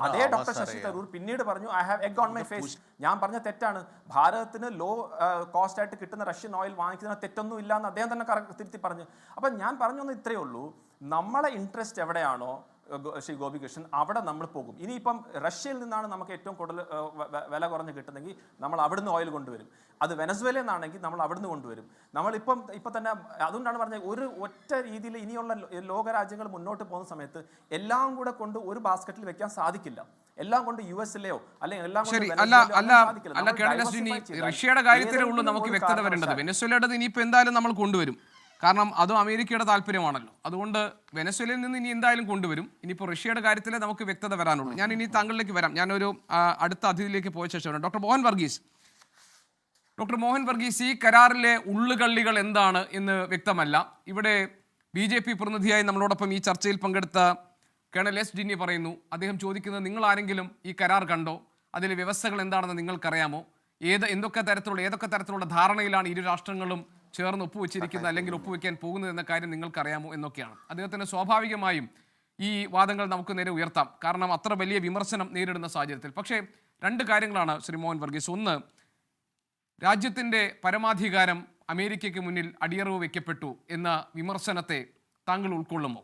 അതേ ഡോക്ടർ ശശി തരൂർ പിന്നീട് പറഞ്ഞു I have egg on my face, ഞാൻ പറഞ്ഞ തെറ്റാണ്, ഭാരതത്തിന് ലോ കോസ്റ്റ് ആയിട്ട് കിട്ടുന്ന റഷ്യൻ ഓയിൽ വാങ്ങിക്കുന്ന തെറ്റൊന്നും ഇല്ല എന്ന് അദ്ദേഹം തന്നെ തിരുത്തി പറഞ്ഞു. അപ്പം ഞാൻ പറഞ്ഞൊന്നും ഇത്രയേ ഉള്ളൂ, നമ്മളെ ഇൻട്രസ്റ്റ് എവിടെയാണോ ശ്രീ ഗോപികൃഷ്ണൻ, അവിടെ നമ്മൾ പോകും. ഇനിയിപ്പം റഷ്യയിൽ നിന്നാണ് നമുക്ക് ഏറ്റവും കൂടുതൽ വില കുറഞ്ഞ് കിട്ടുന്നെങ്കിൽ നമ്മൾ അവിടുന്ന് ഓയിൽ കൊണ്ടുവരും. അത് വെനസ്വേലയിൽ നിന്നാണെങ്കിൽ നമ്മൾ അവിടുന്ന് കൊണ്ടുവരും. നമ്മളിപ്പം തന്നെ അതുകൊണ്ടാണ് പറഞ്ഞത്, ഒരു ഒറ്റ രീതിയിൽ ഇനിയുള്ള ലോകരാജ്യങ്ങൾ മുന്നോട്ട് പോകുന്ന സമയത്ത് എല്ലാം കൂടെ കൊണ്ട് ഒരു ബാസ്ക്കറ്റിൽ വെക്കാൻ സാധിക്കില്ല. എല്ലാം കൊണ്ട് US-ലെയോ അല്ലെങ്കിൽ എല്ലാം റഷ്യയുടെ കാര്യത്തിലേ ഉള്ളൂ നമുക്ക് വ്യക്തത വരേണ്ടത്. വെനസ്വേലയുടെ ഇനിയിപ്പോൾ എന്തായാലും നമ്മൾ കൊണ്ടുവരും, കാരണം അതും അമേരിക്കയുടെ താല്പര്യമാണല്ലോ. അതുകൊണ്ട് വെനസ്വേലയിൽ നിന്ന് ഇനി എന്തായാലും കൊണ്ടുവരും. ഇനിയിപ്പോൾ റഷ്യയുടെ കാര്യത്തിലേ നമുക്ക് വ്യക്തത വരാനുള്ളൂ. ഞാൻ ഇനി താങ്കളിലേക്ക് വരാം. ഞാനൊരു അടുത്ത അതിഥിയിലേക്ക് പോയ ശേഷമാണ് ഡോക്ടർ മോഹൻ വർഗീസ്, ഈ കരാറിലെ ഉള്ളുകള്ളികൾ എന്താണ് എന്ന് വ്യക്തമല്ല. ഇവിടെ BJP പ്രതിനിധിയായി നമ്മളോടൊപ്പം ഈ ചർച്ചയിൽ പങ്കെടുത്ത കേണൽ എസ് ഡിന്നി പറയുന്നു, അദ്ദേഹം ചോദിക്കുന്നത്, നിങ്ങൾ ആരെങ്കിലും ഈ കരാർ കണ്ടോ? അതിലെ വ്യവസ്ഥകൾ എന്താണെന്ന് നിങ്ങൾക്കറിയാമോ? ഏതൊക്കെ തരത്തിലുള്ള ധാരണയിലാണ് ഇരു രാഷ്ട്രങ്ങളും ചേർന്ന് ഒപ്പുവെച്ചിരിക്കുന്നത് അല്ലെങ്കിൽ ഒപ്പുവെക്കാൻ പോകുന്നത് എന്ന കാര്യം നിങ്ങൾക്കറിയാമോ എന്നൊക്കെയാണ്. അദ്ദേഹത്തിന് സ്വാഭാവികമായും ഈ വാദങ്ങൾ നമുക്ക് നേരെ ഉയർത്താം, കാരണം അത്ര വലിയ വിമർശനം നേരിടുന്ന സാഹചര്യത്തിൽ. പക്ഷേ രണ്ട് കാര്യങ്ങളാണ് ശ്രീ മോഹൻ വർഗീസ്. ഒന്ന്, രാജ്യത്തിൻ്റെ പരമാധികാരം അമേരിക്കയ്ക്ക് മുന്നിൽ അടിയറവ് വയ്ക്കപ്പെട്ടു എന്ന വിമർശനത്തെ താങ്കൾ ഉൾക്കൊള്ളുമോ?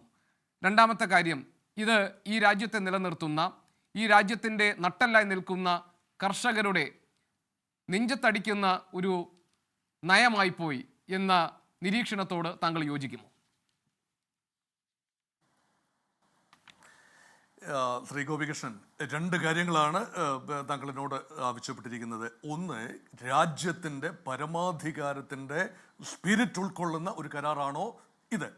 രണ്ടാമത്തെ കാര്യം, ഇത് ഈ രാജ്യത്തെ നിലനിർത്തുന്ന, ഈ രാജ്യത്തിൻ്റെ നട്ടെല്ലായി നിൽക്കുന്ന കർഷകരുടെ നെഞ്ചത്തടിക്കുന്ന ഒരു നയമായിപ്പോയി എന്ന നിരീക്ഷണത്തോട് താങ്കൾ യോജിക്കുമോ? ശ്രീ ഗോപികൃഷ്ണൻ, രണ്ട് കാര്യങ്ങളാണ് താങ്കൾ എന്നോട് ആവശ്യപ്പെട്ടിരിക്കുന്നത്. ഒന്ന്, രാജ്യത്തിൻ്റെ പരമാധികാരത്തിൻ്റെ സ്പിരിറ്റ് ഉൾക്കൊള്ളുന്ന ഒരു കരാറാണോ ഇത്?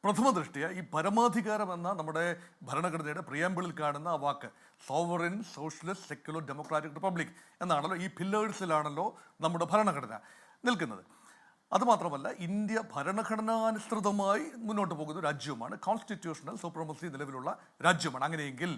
പ്രഥമ ദൃഷ്ടിയ ഈ പരമാധികാരം എന്ന നമ്മുടെ ഭരണഘടനയുടെ പ്രിയാമ്പിളിൽ കാണുന്ന ആ വാക്ക് sovereign socialist secular democratic republic എന്നാണല്ലോ, ഈ പില്ലേഴ്സിലാണല്ലോ നമ്മുടെ ഭരണഘടന നിൽക്കുന്നത്. അതുമാത്രമല്ല, ഇന്ത്യ ഭരണഘടനാനുസൃതമായി മുന്നോട്ട് പോകുന്ന രാജ്യവുമാണ്, കോൺസ്റ്റിറ്റ്യൂഷണൽ സൂപ്രമസി നിലവിലുള്ള രാജ്യമാണ്. അങ്ങനെയെങ്കിൽ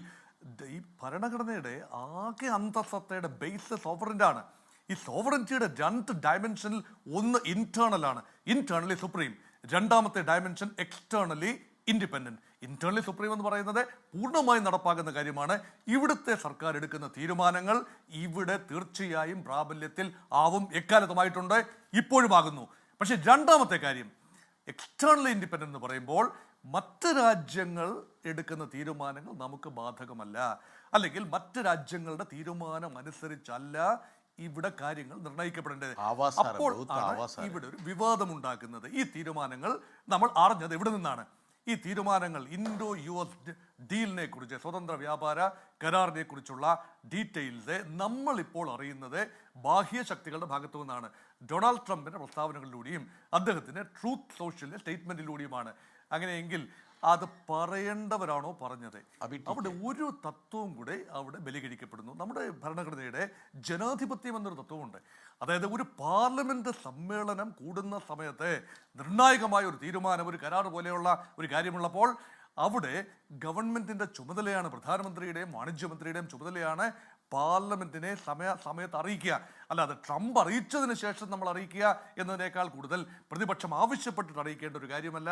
ഈ ഭരണഘടനയുടെ ആകെ അന്തസത്തയുടെ ബേസ് സോവറിൻ്റെ ആണ്. ഈ സോവറിറ്റിയുടെ രണ്ട് ഡയമെൻഷനിൽ ഒന്ന് ഇന്റേണലാണ്, ഇന്റേണലി സുപ്രീം. രണ്ടാമത്തെ dimension externally independent. Internally supreme എന്ന് പറയുന്നത് പൂർണ്ണമായും നടപ്പാക്കുന്ന കാര്യമാണ്. ഇവിടുത്തെ സർക്കാർ എടുക്കുന്ന തീരുമാനങ്ങൾ ഇവിടെ തീർച്ചയായും പ്രാബല്യത്തിൽ ആവും, എക്കാലത്തുമായിട്ടുണ്ട്, ഇപ്പോഴും ആകുന്നു. പക്ഷെ രണ്ടാമത്തെ കാര്യം എക്സ്റ്റേണലി ഇൻഡിപെൻഡന്റ് എന്ന് പറയുമ്പോൾ മറ്റ് രാജ്യങ്ങൾ എടുക്കുന്ന തീരുമാനങ്ങൾ നമുക്ക് ബാധകമല്ല, അല്ലെങ്കിൽ മറ്റ് രാജ്യങ്ങളുടെ തീരുമാനം അനുസരിച്ചല്ല ഇവിടെ കാര്യങ്ങൾ നിർണ്ണയിക്കപ്പെടേണ്ടത്. അപ്പോൾ ഇവിടെ ഒരു വിവാദം ഉണ്ടാക്കുന്നത്. ഈ തീരുമാനങ്ങൾ നമ്മൾ അറിഞ്ഞത് എവിടെ നിന്നാണ്? ഈ തീരുമാനങ്ങൾ ഇൻഡോ US ഡീലിനെ കുറിച്ച്, സ്വതന്ത്ര വ്യാപാര കരാറിനെ കുറിച്ചുള്ള ഡീറ്റെയിൽസ് നമ്മളിപ്പോൾ അറിയുന്നത് ബാഹ്യ ശക്തികളുടെ ഭാഗത്തു നിന്നാണ്. ഡൊണാൾഡ് ട്രംപിന്റെ പ്രസ്താവനകളിലൂടെയും അദ്ദേഹത്തിന്റെ ട്രൂത്ത് സോഷ്യലിന്റെ സ്റ്റേറ്റ്മെന്റിലൂടെയുമാണ്. അങ്ങനെയെങ്കിൽ അത് പറയേണ്ടവരാണോ പറഞ്ഞത്? അവിടെ ഒരു തത്വവും കൂടെ അവിടെ ബലികഴിക്കപ്പെടുന്നു. നമ്മുടെ ഭരണഘടനയുടെ ജനാധിപത്യം എന്നൊരു തത്വമുണ്ട്. അതായത് ഒരു പാർലമെന്റ് സമ്മേളനം കൂടുന്ന സമയത്ത് നിർണായകമായ ഒരു തീരുമാനം, ഒരു കരാർ പോലെയുള്ള ഒരു കാര്യമുള്ളപ്പോൾ അവിടെ ഗവൺമെന്റിന്റെ ചുമതലയാണ്, പ്രധാനമന്ത്രിയുടെയും വാണിജ്യമന്ത്രിയുടെയും ചുമതലയാണ് പാർലമെന്റിനെ സമയത്ത് അറിയിക്കുക. അല്ലാതെ ട്രംപ് അറിയിച്ചതിന് ശേഷം നമ്മൾ അറിയിക്കുക എന്നതിനേക്കാൾ കൂടുതൽ പ്രതിപക്ഷം ആവശ്യപ്പെട്ടിട്ട് അറിയിക്കേണ്ട ഒരു കാര്യമല്ല.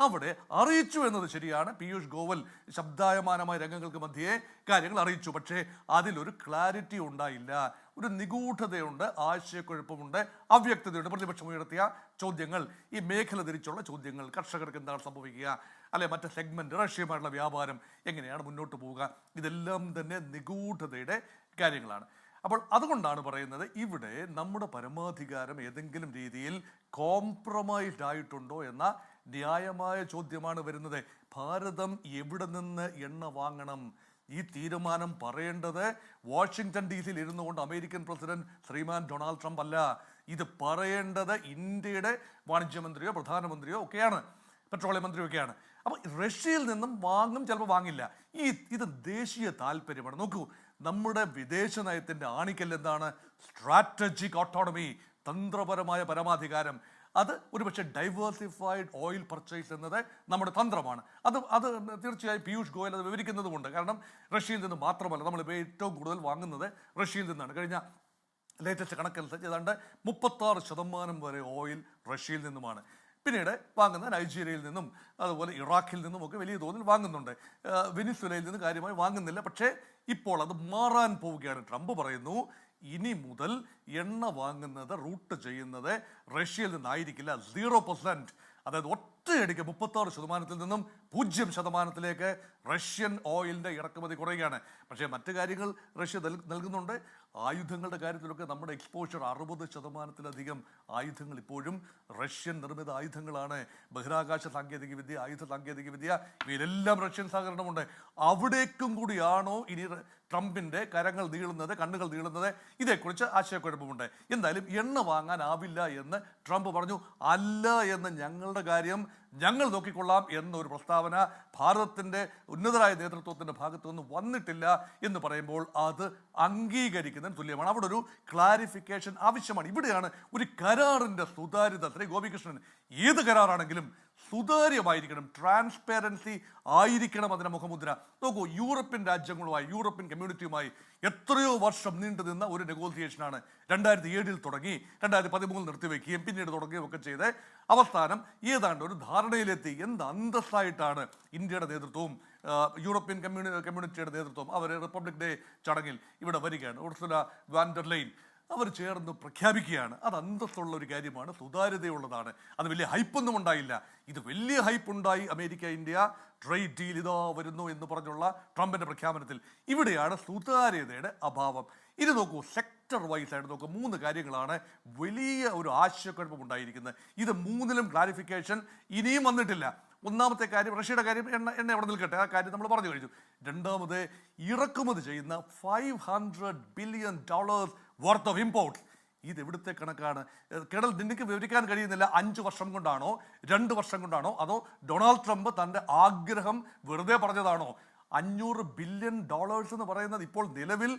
അവിടെ അറിയിച്ചു എന്നത് ശരിയാണ്. പീയൂഷ് ഗോയൽ ശബ്ദായമാനമായ രംഗങ്ങൾക്ക് മധ്യേ കാര്യങ്ങൾ അറിയിച്ചു. പക്ഷേ അതിലൊരു ക്ലാരിറ്റി ഉണ്ടായില്ല, ഒരു നിഗൂഢതയുണ്ട്, ആശയക്കുഴപ്പമുണ്ട്, അവ്യക്തതയുണ്ട്. പ്രതിപക്ഷം ഉയർത്തിയ ചോദ്യങ്ങൾ, ഈ മേഖല തിരിച്ചുള്ള ചോദ്യങ്ങൾ, കർഷകർക്ക് എന്താണ് സംഭവിക്കുക, അല്ലെ മറ്റ് സെഗ്മെന്റ്, റഷ്യയുമായിട്ടുള്ള വ്യാപാരം എങ്ങനെയാണ് മുന്നോട്ട് പോവുക, ഇതെല്ലാം തന്നെ നിഗൂഢതയുടെ കാര്യങ്ങളാണ്. അപ്പോൾ അതുകൊണ്ടാണ് പറയുന്നത് ഇവിടെ നമ്മുടെ പരമാധികാരം ഏതെങ്കിലും രീതിയിൽ കോംപ്രമൈസ്ഡ് ആയിട്ടുണ്ടോ എന്ന ന്യായമായ ചോദ്യമാണ് വരുന്നത്. ഭാരതം എവിടെ നിന്ന് എണ്ണ വാങ്ങണം? ഈ തീരുമാനം പറയേണ്ടത് വാഷിങ്ടൺ DC ഇരുന്നു കൊണ്ട് അമേരിക്കൻ പ്രസിഡന്റ് ശ്രീമാൻ ഡൊണാൾഡ് ട്രംപ് അല്ല. ഇത് പറയേണ്ടത് ഇന്ത്യയുടെ വാണിജ്യമന്ത്രിയോ പ്രധാനമന്ത്രിയോ ഒക്കെയാണ്, പെട്രോളിയം മന്ത്രിയൊക്കെയാണ്. അപ്പോൾ റഷ്യയിൽ നിന്നും വാങ്ങും, ചിലപ്പോൾ വാങ്ങില്ല. ഇത് ദേശീയ താല്പര്യമാണ്. നോക്കൂ, നമ്മുടെ വിദേശ നയത്തിൻ്റെ ആണിക്കൽ എന്താണ്? സ്ട്രാറ്റജിക് ഓട്ടോണമി, തന്ത്രപരമായ പരമാധികാരം. അത് ഒരുപക്ഷെ ഡൈവേഴ്സിഫൈഡ് ഓയിൽ പർച്ചേസ് എന്നത് നമ്മുടെ തന്ത്രമാണ്. അത് തീർച്ചയായും പീയൂഷ് ഗോയൽ അത് വിവരിക്കുന്നതുമുണ്ട്. കാരണം റഷ്യയിൽ നിന്ന് മാത്രമല്ല, നമ്മളിപ്പോൾ ഏറ്റവും കൂടുതൽ വാങ്ങുന്നത് റഷ്യയിൽ നിന്നാണ്. കഴിഞ്ഞ ലേറ്റസ്റ്റ് കണക്കനുസരിച്ച് ഏതാണ്ട് 36% വരെ ഓയിൽ റഷ്യയിൽ നിന്നുമാണ്. പിന്നീട് വാങ്ങുന്ന നൈജീരിയയിൽ നിന്നും അതുപോലെ ഇറാഖിൽ നിന്നുമൊക്കെ വലിയ തോതിൽ വാങ്ങുന്നുണ്ട്. വെനിസ്വേലയിൽ നിന്ന് കാര്യമായി വാങ്ങുന്നില്ല. പക്ഷേ ഇപ്പോൾ അത് മാറാൻ പോവുകയാണ്. ട്രംപ് പറയുന്നു ഇനി മുതൽ എണ്ണ വാങ്ങുന്നത്, റൂട്ട് ചെയ്യുന്നത് റഷ്യയിൽ നിന്നായിരിക്കില്ല. 0%, അതായത് ഒറ്റയടിക്ക് 36% നിന്നും 0% റഷ്യൻ ഓയിലിൻ്റെ ഇറക്കുമതി കുറയുകയാണ്. പക്ഷേ മറ്റു കാര്യങ്ങൾ റഷ്യ നൽകുന്നുണ്ട്. ആയുധങ്ങളുടെ കാര്യത്തിലൊക്കെ നമ്മുടെ എക്സ്പോഷർ 60%-ലധികം ആയുധങ്ങൾ ഇപ്പോഴും റഷ്യൻ നിർമ്മിത ആയുധങ്ങളാണ്. ബഹിരാകാശ സാങ്കേതികവിദ്യ, ആയുധ സാങ്കേതികവിദ്യ, ഇവയിലെല്ലാം റഷ്യൻ സഹകരണമുണ്ട്. അവിടേക്കും കൂടിയാണോ ഇനി ട്രംപിൻ്റെ കരങ്ങൾ നീളുന്നത്, കണ്ണുകൾ നീളുന്നത്? ഇതേക്കുറിച്ച് ആശയക്കുഴപ്പമുണ്ട്. എന്തായാലും എണ്ണ വാങ്ങാനാവില്ല എന്ന് ട്രംപ് പറഞ്ഞു. അല്ല എന്ന് ഞങ്ങളുടെ കാര്യം ഞങ്ങൾ നോക്കിക്കൊള്ളാം എന്നൊരു പ്രസ്താവന ഭാരതത്തിൻ്റെ ഉന്നതരായ നേതൃത്വത്തിൻ്റെ ഭാഗത്തു നിന്ന് വന്നിട്ടില്ല എന്ന് പറയുമ്പോൾ അത് അംഗീകരിക്കുന്നതിന് തുല്യമാണ്. അവിടെ ഒരു ക്ലാരിഫിക്കേഷൻ ആവശ്യമാണ്. ഇവിടെയാണ് ഒരു കരാറിൻ്റെ സുതാര്യത. ശ്രീ ഗോപികൃഷ്ണൻ, ഏത് കരാറാണെങ്കിലും സുതാര്യമായിരിക്കണം, ട്രാൻസ്പെറൻസി ആയിരിക്കണം അതിൻ്റെ മുഖമുദ്ര. നോക്കൂ, യൂറോപ്യൻ രാജ്യങ്ങളുമായി, യൂറോപ്യൻ കമ്മ്യൂണിറ്റിയുമായി എത്രയോ വർഷം നീണ്ടു നിന്ന ഒരു നെഗോസിയേഷനാണ്. 2007 തുടങ്ങി, 2013 നിർത്തിവെക്കുകയും പിന്നീട് തുടങ്ങുകയും ഒക്കെ ചെയ്ത് അവസാനം ഏതാണ്ട് ഒരു ധാരണയിലെത്തി. എന്ത് അന്തസ്സായിട്ടാണ് ഇന്ത്യയുടെ നേതൃത്വവും യൂറോപ്യൻ കമ്മ്യൂണിറ്റിയുടെ നേതൃത്വം അവർ റിപ്പബ്ലിക് ഡേ ചടങ്ങിൽ ഇവിടെ വരികയാണ്. ഉർസുല വാൻ ഡെർ ലെയ്ൻ അവർ ചേർന്ന് പ്രഖ്യാപിക്കുകയാണ്. അത് അന്തസ്സുള്ള ഒരു കാര്യമാണ്, സുതാര്യതയുള്ളതാണ്. അത് വലിയ ഹൈപ്പൊന്നും ഉണ്ടായില്ല. ഇത് വലിയ ഹൈപ്പ് ഉണ്ടായി. അമേരിക്ക ഇന്ത്യ ട്രേഡ് ഡീൽ ഇതാ വരുന്നു എന്ന് പറഞ്ഞുള്ള ട്രംപിൻ്റെ പ്രഖ്യാപനത്തിൽ. ഇവിടെയാണ് സുതാര്യതയുടെ അഭാവം. ഇത് നോക്കൂ, സെക്ടർ വൈസ് ആയിട്ട് നോക്കൂ, 3 കാര്യങ്ങളാണ് വലിയ ഒരു ആശയക്കുഴപ്പം ഉണ്ടായിരിക്കുന്നത്. ഇത് 3ലും ക്ലാരിഫിക്കേഷൻ ഇനിയും വന്നിട്ടില്ല. ഒന്നാമത്തെ കാര്യം റഷ്യയുടെ കാര്യം, എണ്ണ എവിടെ നിൽക്കട്ടെ, ആ കാര്യം നമ്മൾ പറഞ്ഞു കഴിഞ്ഞു. രണ്ടാമത് ഇറക്കുമതി ചെയ്യുന്ന $500 ബില്യൺ വർത്ത് ഓഫ് ഇമ്പോർട്ട്സ്. ഇത് എവിടുത്തെ കണക്കാണ്? കേരള നിനക്ക് വിവരിക്കാൻ കഴിയുന്നില്ല. 5 വർഷം കൊണ്ടാണോ 2 വർഷം കൊണ്ടാണോ അതോ ഡൊണാൾഡ് ട്രംപ് തൻ്റെ ആഗ്രഹം വെറുതെ പറഞ്ഞതാണോ? $500 ബില്യൺ എന്ന് പറയുന്നത് ഇപ്പോൾ നിലവിൽ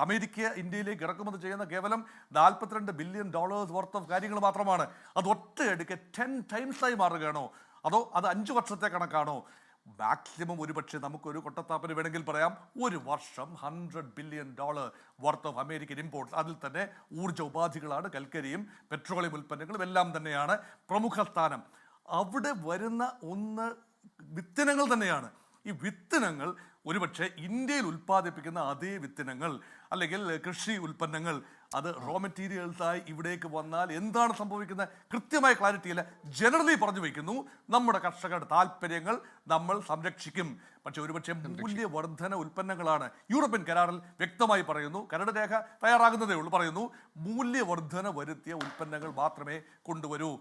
അമേരിക്ക ഇന്ത്യയിലേക്ക് ഇറക്കുമതി ചെയ്യുന്ന കേവലം $42 ബില്യൺ വർത്ത് ഓഫ് കാര്യങ്ങൾ മാത്രമാണ്. അത് ഒറ്റയടിക്ക് 10 ടൈംസായി മാറുകയാണോ? അതോ അത് 5 വർഷത്തെ കണക്കാണോ? മാക്സിമം ഒരുപക്ഷെ നമുക്കൊരു കൊട്ടത്താപ്പിന് വേണമെങ്കിൽ പറയാം, ഒരു വർഷം $100 billion worth of American imports. അതിൽ തന്നെ ഊർജ്ജ ഉപാധികളാണ്, കൽക്കരിയും പെട്രോളിയം ഉൽപ്പന്നങ്ങളും എല്ലാം തന്നെയാണ് പ്രമുഖ സ്ഥാനം. അവിടെ വരുന്ന ഒന്ന് വിത്തിനങ്ങൾ തന്നെയാണ്. ഈ വിത്തിനങ്ങൾ ഒരുപക്ഷെ ഇന്ത്യയിൽ ഉൽപ്പാദിപ്പിക്കുന്ന അതേ വിത്തിനങ്ങൾ അല്ലെങ്കിൽ കൃഷി ഉൽപ്പന്നങ്ങൾ അത് റോ മെറ്റീരിയൽസായി ഇവിടേക്ക് വന്നാൽ എന്താണ് സംഭവിക്കുന്നത് കൃത്യമായ ക്ലാരിറ്റി ഇല്ല. ജനറലി പറഞ്ഞു വയ്ക്കുന്നു, നമ്മുടെ കർഷകരുടെ താല്പര്യങ്ങൾ നമ്മൾ സംരക്ഷിക്കും. പക്ഷെ ഒരുപക്ഷെ മൂല്യവർദ്ധന ഉൽപ്പന്നങ്ങളാണ്. യൂറോപ്യൻ കരാറിൽ വ്യക്തമായി പറയുന്നു, കരട് രേഖ തയ്യാറാകുന്നതേ ഉള്ളൂ, പറയുന്നു മൂല്യവർദ്ധന വരുത്തിയ ഉൽപ്പന്നങ്ങൾ മാത്രമേ കൊണ്ടുവരൂ.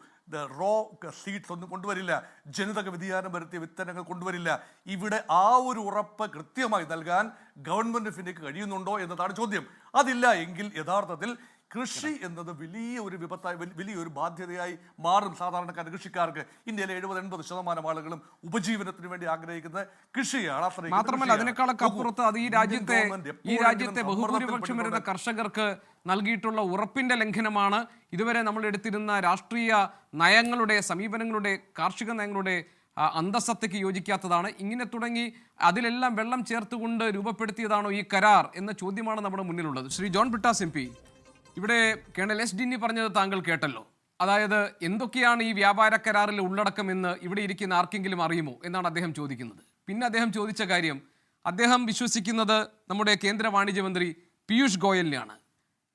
റോ സീഡ്സ് ഒന്നും കൊണ്ടുവരില്ല, ജനിതക വ്യതിയാനം വരുത്തിയ വിത്തനങ്ങൾ കൊണ്ടുവരില്ല. ഇവിടെ ആ ഒരു ഉറപ്പ് കൃത്യമായി നൽകാൻ ഗവൺമെന്റ് ഓഫ് ഇന്ത്യക്ക് കഴിയുന്നുണ്ടോ എന്നതാണ് ചോദ്യം. അതില്ല എങ്കിൽ യഥാർത്ഥത്തിൽ കൃഷി എന്നത് വലിയൊരു വിപത്തായി, വലിയൊരു ബാധ്യതയായി മാറും സാധാരണക്കാർ കൃഷിക്കാർക്ക്. ഇന്ത്യയിലെ 70-80% ആളുകളും ഉപജീവനത്തിന് വേണ്ടി ആഗ്രഹിക്കുന്നത് കൃഷിയാണ്. മാത്രമല്ല അതിനേക്കാളൊക്കെ അപ്പുറത്ത് അത് ഈ രാജ്യത്തെ ബഹുഭൂരിപക്ഷം വരുന്ന കർഷകർക്ക് നൽകിയിട്ടുള്ള ഉറപ്പിന്റെ ലംഘനമാണ്. ഇതുവരെ നമ്മൾ എടുത്തിരുന്ന രാഷ്ട്രീയ നയങ്ങളുടെ, സമീപനങ്ങളുടെ, കാർഷിക നയങ്ങളുടെ അന്തസത്തയ്ക്ക് യോജിക്കാത്തതാണ്. ഇങ്ങനെ തുടങ്ങി അതിലെല്ലാം വെള്ളം ചേർത്തുകൊണ്ട് രൂപപ്പെടുത്തിയതാണോ ഈ കരാർ എന്ന ചോദ്യമാണ് നമ്മുടെ മുന്നിലുള്ളത്. ശ്രീ ജോൺ ബ്രിട്ടാസ് എം പി, ഇവിടെ കേണൽ എസ് ഡിന്നി പറഞ്ഞത് താങ്കൾ കേട്ടല്ലോ. അതായത് എന്തൊക്കെയാണ് ഈ വ്യാപാര കരാറിൽ ഉള്ളടക്കമെന്ന് ഇവിടെ ഇരിക്കുന്ന ആർക്കെങ്കിലും അറിയുമോ എന്നാണ് അദ്ദേഹം ചോദിക്കുന്നത്. പിന്നെ അദ്ദേഹം ചോദിച്ച കാര്യം, അദ്ദേഹം വിശ്വസിക്കുന്നത് നമ്മുടെ കേന്ദ്ര വാണിജ്യമന്ത്രി പീയൂഷ് ഗോയലിനെയാണ്.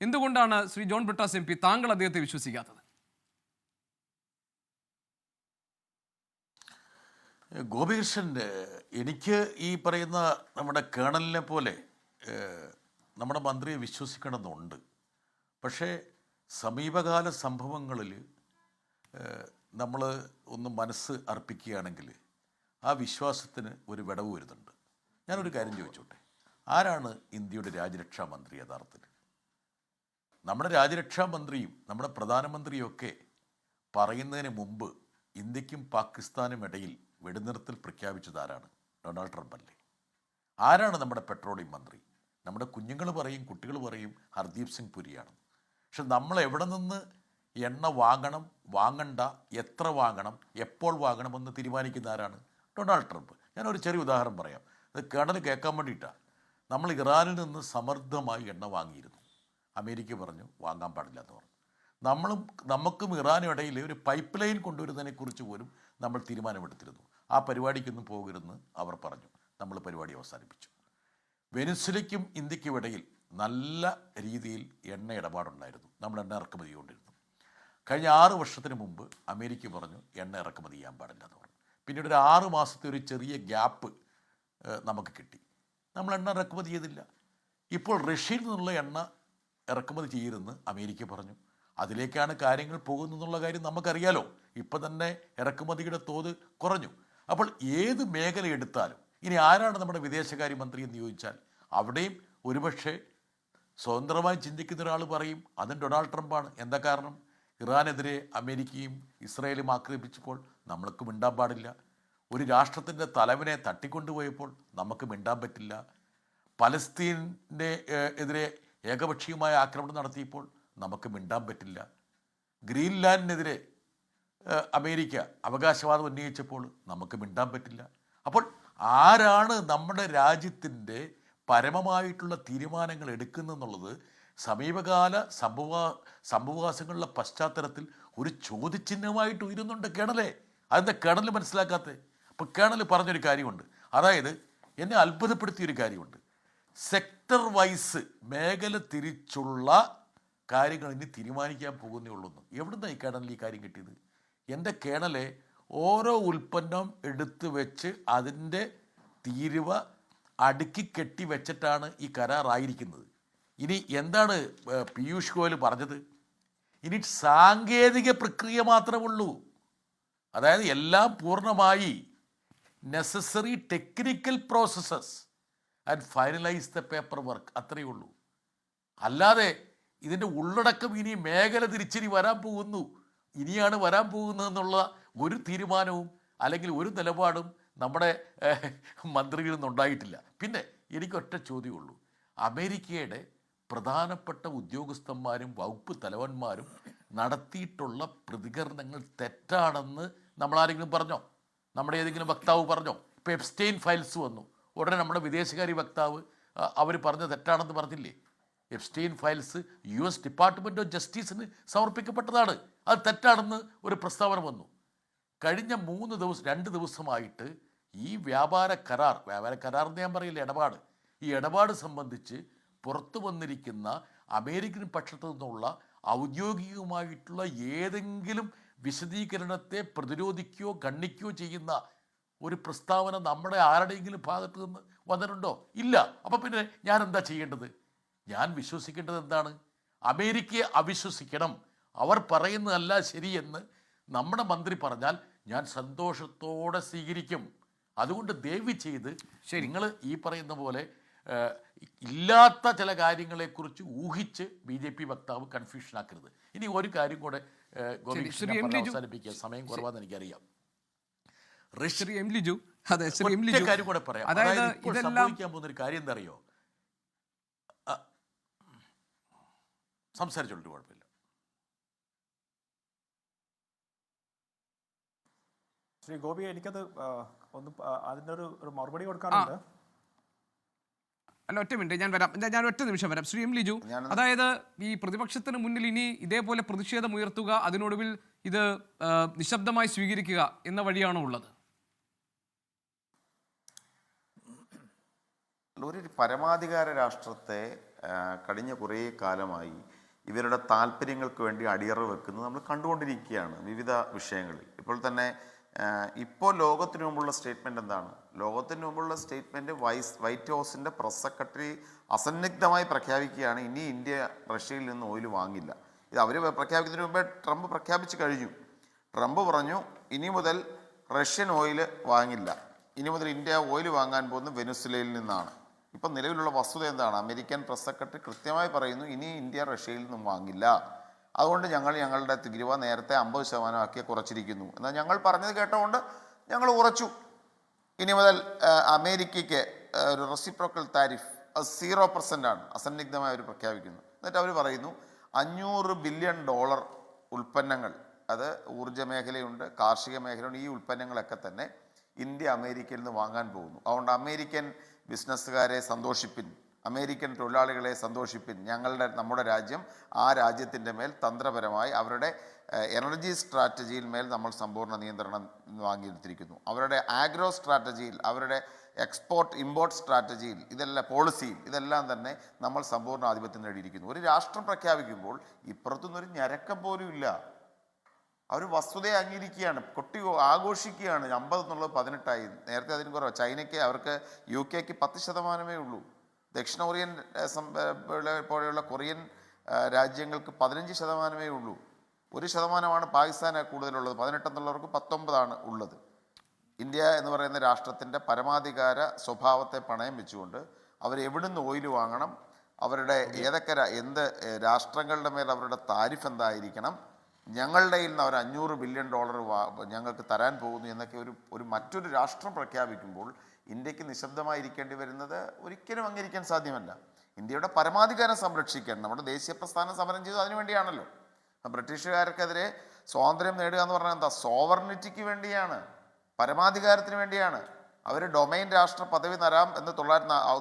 എന്തുകൊണ്ടാണ് ശ്രീ ജോൺ ബ്രിട്ടാസ് എം പി താങ്കൾ അദ്ദേഹത്തെ വിശ്വസിക്കാത്തത്? ഗോപികൃഷ്ണൻ്റെ, എനിക്ക് ഈ പറയുന്ന നമ്മുടെ കേണലിനെ പോലെ നമ്മുടെ മന്ത്രിയെ വിശ്വസിക്കണമെന്നുണ്ട്. പക്ഷേ സമീപകാല സംഭവങ്ങളിൽ നമ്മൾ ഒന്ന് മനസ്സ് അർപ്പിക്കുകയാണെങ്കിൽ ആ വിശ്വാസത്തിന് ഒരു വിടവ് വരുന്നുണ്ട്. ഞാനൊരു കാര്യം ചോദിച്ചോട്ടെ, ആരാണ് ഇന്ത്യയുടെ രാജ്യരക്ഷാ മന്ത്രി യഥാർത്ഥത്തിൽ? നമ്മുടെ രാജ്യരക്ഷാ മന്ത്രിയും നമ്മുടെ പ്രധാനമന്ത്രിയും ഒക്കെ പറയുന്നതിന് മുമ്പ് ഇന്ത്യക്കും പാകിസ്ഥാനും ഇടയിൽ വെടിനിർത്തൽ പ്രഖ്യാപിച്ചത് ആരാണ്? ഡൊണാൾഡ് ട്രംപ് അല്ലേ? ആരാണ് നമ്മുടെ പെട്രോളിയം മന്ത്രി? നമ്മുടെ കുഞ്ഞുങ്ങൾ പറയും, കുട്ടികൾ പറയും ഹർദീപ് സിംഗ് പുരിയാണ്. പക്ഷെ നമ്മൾ എവിടെ നിന്ന് എണ്ണ വാങ്ങണം, വാങ്ങണ്ട, എത്ര വാങ്ങണം, എപ്പോൾ വാങ്ങണമെന്ന് തീരുമാനിക്കുന്ന ആരാണ്? Donald Trump. ഞാനൊരു ചെറിയ ഉദാഹരണം പറയാം, അത് കേണൽ കേൾക്കാൻ വേണ്ടിയിട്ടാണ്. നമ്മൾ ഇറാനിൽ നിന്ന് സമൃദ്ധമായി എണ്ണ വാങ്ങിയിരുന്നു. അമേരിക്ക പറഞ്ഞു വാങ്ങാൻ പാടില്ല എന്ന് പറഞ്ഞു. നമുക്കും ഇറാനും ഇടയിൽ ഒരു പൈപ്പ് ലൈൻ കൊണ്ടുവരുന്നതിനെക്കുറിച്ച് പോലും നമ്മൾ തീരുമാനമെടുത്തിരുന്നു. ആ പരിപാടിക്കൊന്നും പോകരുതെന്ന് അവർ പറഞ്ഞു. നമ്മൾ പരിപാടി അവസാനിപ്പിച്ചു. വെനിസ്വലയ്ക്കും ഇന്ത്യക്കും ഇടയിൽ നല്ല രീതിയിൽ എണ്ണ ഇടപാടുണ്ടായിരുന്നു. നമ്മൾ എണ്ണ ഇറക്കുമതി ചെയ്തുകൊണ്ടിരുന്നു. കഴിഞ്ഞ 6 വർഷത്തിന് മുമ്പ് അമേരിക്ക പറഞ്ഞു എണ്ണ ഇറക്കുമതി ചെയ്യാൻ പാടില്ല എന്ന് പറഞ്ഞു. പിന്നീട് ഒരു 6 മാസത്തെ ഒരു ചെറിയ ഗ്യാപ്പ് നമുക്ക് കിട്ടി. നമ്മൾ എണ്ണ ഇറക്കുമതി ചെയ്തില്ല. ഇപ്പോൾ റഷ്യയിൽ നിന്നുള്ള എണ്ണ ഇറക്കുമതി ചെയ്യരുതെന്ന് അമേരിക്ക പറഞ്ഞു. അതിലേക്കാണ് കാര്യങ്ങൾ പോകുന്നതെന്നുള്ള കാര്യം നമുക്കറിയാലോ. ഇപ്പം തന്നെ ഇറക്കുമതിയുടെ തോത് കുറഞ്ഞു. അപ്പോൾ ഏത് മേഖല എടുത്താലും ഇനി ആരാണ് നമ്മുടെ വിദേശകാര്യമന്ത്രി എന്ന് ചോദിച്ചാൽ അവിടെയും ഒരുപക്ഷെ സ്വതന്ത്രമായി ചിന്തിക്കുന്ന ഒരാൾ പറയും അതും ഡൊണാൾഡ് ട്രംപാണ്. എന്താ കാരണം? ഇറാനെതിരെ അമേരിക്കയും ഇസ്രായേലും ആക്രമിച്ചപ്പോൾ നമ്മൾക്ക് മിണ്ടാൻ പാടില്ല. ഒരു രാഷ്ട്രത്തിൻ്റെ തലവനെ തട്ടിക്കൊണ്ടുപോയപ്പോൾ നമുക്ക് മിണ്ടാൻ പറ്റില്ല. പലസ്തീൻ്റെ എതിരെ ഏകപക്ഷീയമായ ആക്രമണം നടത്തിയപ്പോൾ നമുക്ക് മിണ്ടാൻ പറ്റില്ല. ഗ്രീൻലാൻഡിനെതിരെ അമേരിക്ക അവകാശവാദം ഉന്നയിച്ചപ്പോൾ നമുക്ക് മിണ്ടാൻ പറ്റില്ല. അപ്പോൾ ആരാണ് നമ്മുടെ രാജ്യത്തിൻ്റെ പരമമായിട്ടുള്ള തീരുമാനങ്ങൾ എടുക്കുന്നെന്നുള്ളത് സമീപകാല സംഭവവാസങ്ങളുടെ പശ്ചാത്തലത്തിൽ ഒരു ചോദ്യചിഹ്നമായിട്ട് ഉയരുന്നുണ്ട് കേണലെ. അതെന്താ കേണൽ മനസ്സിലാക്കാത്തത്? അപ്പോൾ കേണൽ പറഞ്ഞൊരു കാര്യമുണ്ട്, അതായത് എന്നെ അത്ഭുതപ്പെടുത്തിയൊരു കാര്യമുണ്ട്. സെക്ടർ വൈസ് മേഖല തിരിച്ചുള്ള കാര്യങ്ങൾ ഇനി തീരുമാനിക്കാൻ പോകുന്നേ ഉള്ളൂ. എവിടുന്നാണ് ഈ കേണലിൽ ഈ കാര്യം കിട്ടിയത്? എൻ്റെ കേണലെ ഓരോ ഉൽപ്പന്നം എടുത്തു വെച്ച് അതിൻ്റെ തീരുവ അടുക്കി കെട്ടി വെച്ചിട്ടാണ് ഈ കരാറായിരിക്കുന്നത്. ഇനി എന്താണ് പീയൂഷ് ഗോയൽ പറഞ്ഞത്? ഇനി സാങ്കേതിക പ്രക്രിയ മാത്രമുള്ളൂ. അതായത് എല്ലാം പൂർണ്ണമായി necessary technical processes and finalise the paper work, അത്രയേ ഉള്ളൂ. അല്ലാതെ ഇതിൻ്റെ ഉള്ളടക്കം ഇനി മേഖല തിരിച്ചിനി വരാൻ പോകുന്നു, ഇനിയാണ് വരാൻ പോകുന്നതെന്നുള്ള ഒരു തീരുമാനവും അല്ലെങ്കിൽ ഒരു നിലപാടും നമ്മുടെ മന്ത്രിയിൽ നിന്നുണ്ടായിട്ടില്ല. പിന്നെ എനിക്കൊറ്റ ചോദ്യമുള്ളൂ. അമേരിക്കയുടെ പ്രധാനപ്പെട്ട ഉദ്യോഗസ്ഥന്മാരും വകുപ്പ് തലവന്മാരും നടത്തിയിട്ടുള്ള പ്രതികരണങ്ങൾ തെറ്റാണെന്ന് നമ്മളാരെങ്കിലും പറഞ്ഞോ? നമ്മുടെ ഏതെങ്കിലും വക്താവ് പറഞ്ഞോ? ഇപ്പോൾ എപ്സ്റ്റെയിൻ ഫയൽസ് വന്നു, ഉടനെ നമ്മുടെ വിദേശകാര്യ വക്താവ് അവർ പറഞ്ഞ തെറ്റാണെന്ന് പറഞ്ഞില്ലേ? എപ്സ്റ്റെയിൻ ഫയൽസ് US ഡിപ്പാർട്ട്മെൻറ്റ് ഓഫ് ജസ്റ്റിസിന് സമർപ്പിക്കപ്പെട്ടതാണ്, അത് തെറ്റാണെന്ന് ഒരു പ്രസ്താവന വന്നു. കഴിഞ്ഞ 2 ദിവസമായിട്ട് ഈ വ്യാപാര കരാർ എന്ന് ഞാൻ പറയില്ല, ഈ ഇടപാട് സംബന്ധിച്ച് പുറത്തു വന്നിരിക്കുന്ന അമേരിക്കൻ പക്ഷത്തു നിന്നുള്ള ഔദ്യോഗികമായിട്ടുള്ള ഏതെങ്കിലും വിശദീകരണത്തെ പ്രതിരോധിക്കുകയോ ഖണ്ഡിക്കുകയോ ചെയ്യുന്ന ഒരു പ്രസ്താവന നമ്മുടെ ആരുടെയെങ്കിലും ഭാഗത്തു നിന്ന് വന്നിട്ടുണ്ടോ? ഇല്ല. അപ്പം പിന്നെ ഞാൻ എന്താ ചെയ്യേണ്ടത്? ഞാൻ വിശ്വസിക്കേണ്ടത് എന്താണ്? അമേരിക്കയെ അവിശ്വസിക്കണം, അവർ പറയുന്നതല്ല ശരിയെന്ന് നമ്മുടെ മന്ത്രി പറഞ്ഞാൽ ഞാൻ സന്തോഷത്തോടെ സ്വീകരിക്കും. അതുകൊണ്ട് ദയവ് ചെയ്ത് നിങ്ങൾ ഈ പറയുന്ന പോലെ ഇല്ലാത്ത ചില കാര്യങ്ങളെക്കുറിച്ച് ഊഹിച്ച് BJP വക്താവ് കൺഫ്യൂഷൻ ആക്കരുത്. ഇനി ഒരു കാര്യം കൂടെ അവസാനിപ്പിക്കുക, സമയം കുറവാന്ന് എനിക്കറിയാം. കാര്യം കൂടെ പറയാം. അതായത് ഇപ്പോൾ സംഭവിക്കാൻ പോകുന്ന ഒരു കാര്യം എന്താ അറിയോ? സംസാരിച്ചോളൂ, കുഴപ്പമില്ല. ശ്രീ ഗോപി, എനിക്കത് ഒന്ന് അതിൻ്റെ ഒരു മറുപടി കൊടുക്കാനുണ്ട്. അല്ല, ഒറ്റ മിനിറ്റ്, ഞാൻ ഒറ്റ നിമിഷം വരാം. ശ്രീ ലിജു, അതായത് ഈ പ്രതിപക്ഷത്തിന് മുന്നിൽ ഇനി ഇതേപോലെ പ്രതിഷേധം ഉയർത്തുക, അതിനൊടുവിൽ ഇത് നിശബ്ദമായി സ്വീകരിക്കുക എന്ന വഴിയാണോ ഉള്ളത്? ഒരു പരമാധികാര രാഷ്ട്രത്തെ കഴിഞ്ഞ കുറേ കാലമായി ഇവരുടെ താല്പര്യങ്ങൾക്ക് വേണ്ടി അടിയറവ് വെക്കുന്നത് നമ്മൾ കണ്ടുകൊണ്ടിരിക്കുകയാണ് വിവിധ വിഷയങ്ങളിൽ. ഇപ്പോൾ തന്നെ ഇപ്പോൾ ലോകത്തിന് മുമ്പുള്ള സ്റ്റേറ്റ്മെൻറ്റ് എന്താണ്? ലോകത്തിന് മുമ്പുള്ള സ്റ്റേറ്റ്മെൻറ്റ് വൈറ്റ് ഹൗസിൻ്റെ പ്രസ് സെക്രട്ടറി അസന്നിഗ്ധമായി പ്രഖ്യാപിക്കുകയാണ്, ഇനി ഇന്ത്യ റഷ്യയിൽ നിന്ന് ഓയിൽ വാങ്ങില്ല. ഇത് അവർ പ്രഖ്യാപിക്കുന്നതിന് മുമ്പേ ട്രംപ് പ്രഖ്യാപിച്ചു കഴിഞ്ഞു. ട്രംപ് പറഞ്ഞു ഇനി മുതൽ റഷ്യൻ ഓയിൽ വാങ്ങില്ല, ഇനി മുതൽ ഇന്ത്യ ഓയിൽ വാങ്ങാൻ പോകുന്നത് വെനിസ്വേലയിൽ നിന്നാണ്. ഇപ്പം നിലവിലുള്ള വസ്തുത എന്താണ്? അമേരിക്കൻ പ്രസ് സെക്രട്ടറി കൃത്യമായി പറയുന്നു, ഇനി ഇന്ത്യ റഷ്യയിൽ നിന്നും വാങ്ങില്ല, അതുകൊണ്ട് ഞങ്ങളുടെ തീരുവ നേരത്തെ 50% കുറച്ചിരിക്കുന്നു. എന്നാൽ ഞങ്ങൾ പറഞ്ഞത് കേട്ടുകൊണ്ട് ഞങ്ങൾ കുറച്ചു. ഇനി മുതൽ അമേരിക്കയ്ക്ക് ഒരു റെസിപ്രോക്കൽ താരിഫ് 0% അസന്നിഗ്ധമായി അവർ പ്രഖ്യാപിക്കുന്നു. എന്നിട്ട് അവർ പറയുന്നു $500 ബില്യൺ ഉൽപ്പന്നങ്ങൾ, അത് ഊർജ്ജ മേഖലയുണ്ട്, കാർഷിക മേഖലയുണ്ട്, ഈ ഉൽപ്പന്നങ്ങളൊക്കെ തന്നെ ഇന്ത്യ അമേരിക്കയിൽ നിന്ന് വാങ്ങാൻ പോകുന്നു. അതുകൊണ്ട് അമേരിക്കൻ ബിസിനസ്സുകാരെ സന്തോഷിപ്പിൻ, അമേരിക്കൻ തൊഴിലാളികളെ സന്തോഷിപ്പിൻ, നമ്മുടെ രാജ്യം ആ രാജ്യത്തിൻ്റെ മേൽ തന്ത്രപരമായി അവരുടെ എനർജി സ്ട്രാറ്റജിയിൽ മേൽ നമ്മൾ സമ്പൂർണ്ണ നിയന്ത്രണം വാങ്ങിയെടുത്തിരിക്കുന്നു. അവരുടെ ആഗ്രോ സ്ട്രാറ്റജിയിൽ, അവരുടെ എക്സ്പോർട്ട് ഇമ്പോർട്ട് സ്ട്രാറ്റജിയിൽ, പോളിസിയിൽ ഇതെല്ലാം തന്നെ നമ്മൾ സമ്പൂർണ്ണ ആധിപത്യം നേടിയിരിക്കുന്നു. ഒരു രാഷ്ട്രം പ്രഖ്യാപിക്കുമ്പോൾ ഇപ്പുറത്തുനിന്നൊരു ഞരക്കം പോലും ഇല്ല. അവർ വസ്തുതയെ അംഗീകരിക്കുകയാണ്, ആഘോഷിക്കുകയാണ്. 50 എന്നുള്ളത് 18ആയി, നേരത്തെ അതിന് കുറവ്. ചൈനയ്ക്ക്, അവർക്ക് UK-ക്ക് 10% ഉള്ളൂ. ദക്ഷിണ കൊറിയൻ പോലെയുള്ള കൊറിയൻ രാജ്യങ്ങൾക്ക് 15% ഉള്ളൂ. 1% പാകിസ്ഥാന് കൂടുതലുള്ളത്. 18 എന്നുള്ളവർക്ക് 19 ഉള്ളത്. ഇന്ത്യ എന്ന് പറയുന്ന രാഷ്ട്രത്തിൻ്റെ പരമാധികാര സ്വഭാവത്തെ പണയം വെച്ചുകൊണ്ട് അവരെവിടുന്ന് ഓയിൽ വാങ്ങണം, അവരുടെ എന്ത് രാഷ്ട്രങ്ങളുടെ മേൽ അവരുടെ താരിഫ് എന്തായിരിക്കണം, ഞങ്ങളുടെ കയ്യിൽ നിന്ന് അവർ $500 ബില്യൺ ഞങ്ങൾക്ക് തരാൻ പോകുന്നു എന്നൊക്കെ മറ്റൊരു രാഷ്ട്രം പ്രഖ്യാപിക്കുമ്പോൾ ഇന്ത്യക്ക് നിശബ്ദമായിരിക്കേണ്ടി വരുന്നത് ഒരിക്കലും അംഗീകരിക്കാൻ സാധ്യമല്ല. ഇന്ത്യയുടെ പരമാധികാരം സംരക്ഷിക്കാൻ നമ്മുടെ ദേശീയ പ്രസ്ഥാനം സമരം ചെയ്തു അതിനുവേണ്ടിയാണല്ലോ. ബ്രിട്ടീഷുകാർക്കെതിരെ സ്വാതന്ത്ര്യം നേടുക എന്ന് പറഞ്ഞാൽ എന്താ? സോവർണിറ്റിക്ക് വേണ്ടിയാണ്, പരമാധികാരത്തിന് വേണ്ടിയാണ്. അവർ ഡൊമൈൻ രാഷ്ട്ര പദവി തരാം എന്ന്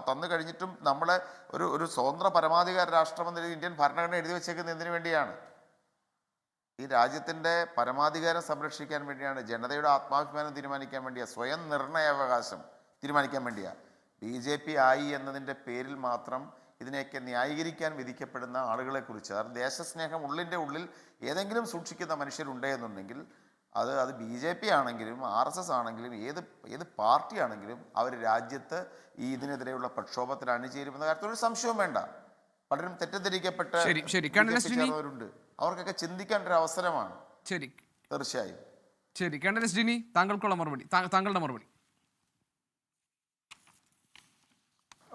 തന്നു കഴിഞ്ഞിട്ടും നമ്മളെ ഒരു സ്വതന്ത്ര പരമാധികാര രാഷ്ട്രമെന്ന ഇന്ത്യൻ ഭരണഘടന എഴുതി വെച്ചേക്കുന്നത് എന്തിനു വേണ്ടിയാണ്? ഈ രാജ്യത്തിൻ്റെ പരമാധികാരം സംരക്ഷിക്കാൻ വേണ്ടിയാണ്, ജനതയുടെ ആത്മാഭിമാനം തീരുമാനിക്കാൻ വേണ്ടിയാണ്, സ്വയം നിർണയാവകാശം തീരുമാനിക്കാൻ വേണ്ടിയാണ്. BJP ആയി എന്നതിൻ്റെ പേരിൽ മാത്രം ഇതിനെയൊക്കെ ന്യായീകരിക്കാൻ വിധിക്കപ്പെടുന്ന ആളുകളെക്കുറിച്ച്, അത് ദേശസ്നേഹം ഉള്ളിൻ്റെ ഉള്ളിൽ ഏതെങ്കിലും സൂക്ഷിക്കുന്ന മനുഷ്യരുണ്ടേ എന്നുണ്ടെങ്കിൽ അത് BJP ആണെങ്കിലും RSS ആണെങ്കിലും ഏത് പാർട്ടി ആണെങ്കിലും അവർ രാജ്യത്ത് ഇതിനെതിരെയുള്ള പ്രക്ഷോഭത്തിൽ അണിചേരുമെന്ന കാര്യത്തിൽ ഒരു സംശയവും വേണ്ട. പലരും തെറ്റിദ്ധരിക്കപ്പെട്ട് ചേർന്നവരുണ്ട്. അവർക്കൊക്കെ ചിന്തിക്കാൻ ഒരു അവസരമാണ്. ശരി, തീർച്ചയായും. ശരി, കേണൽ ജിനി, താങ്കളുടെ മറുപടി.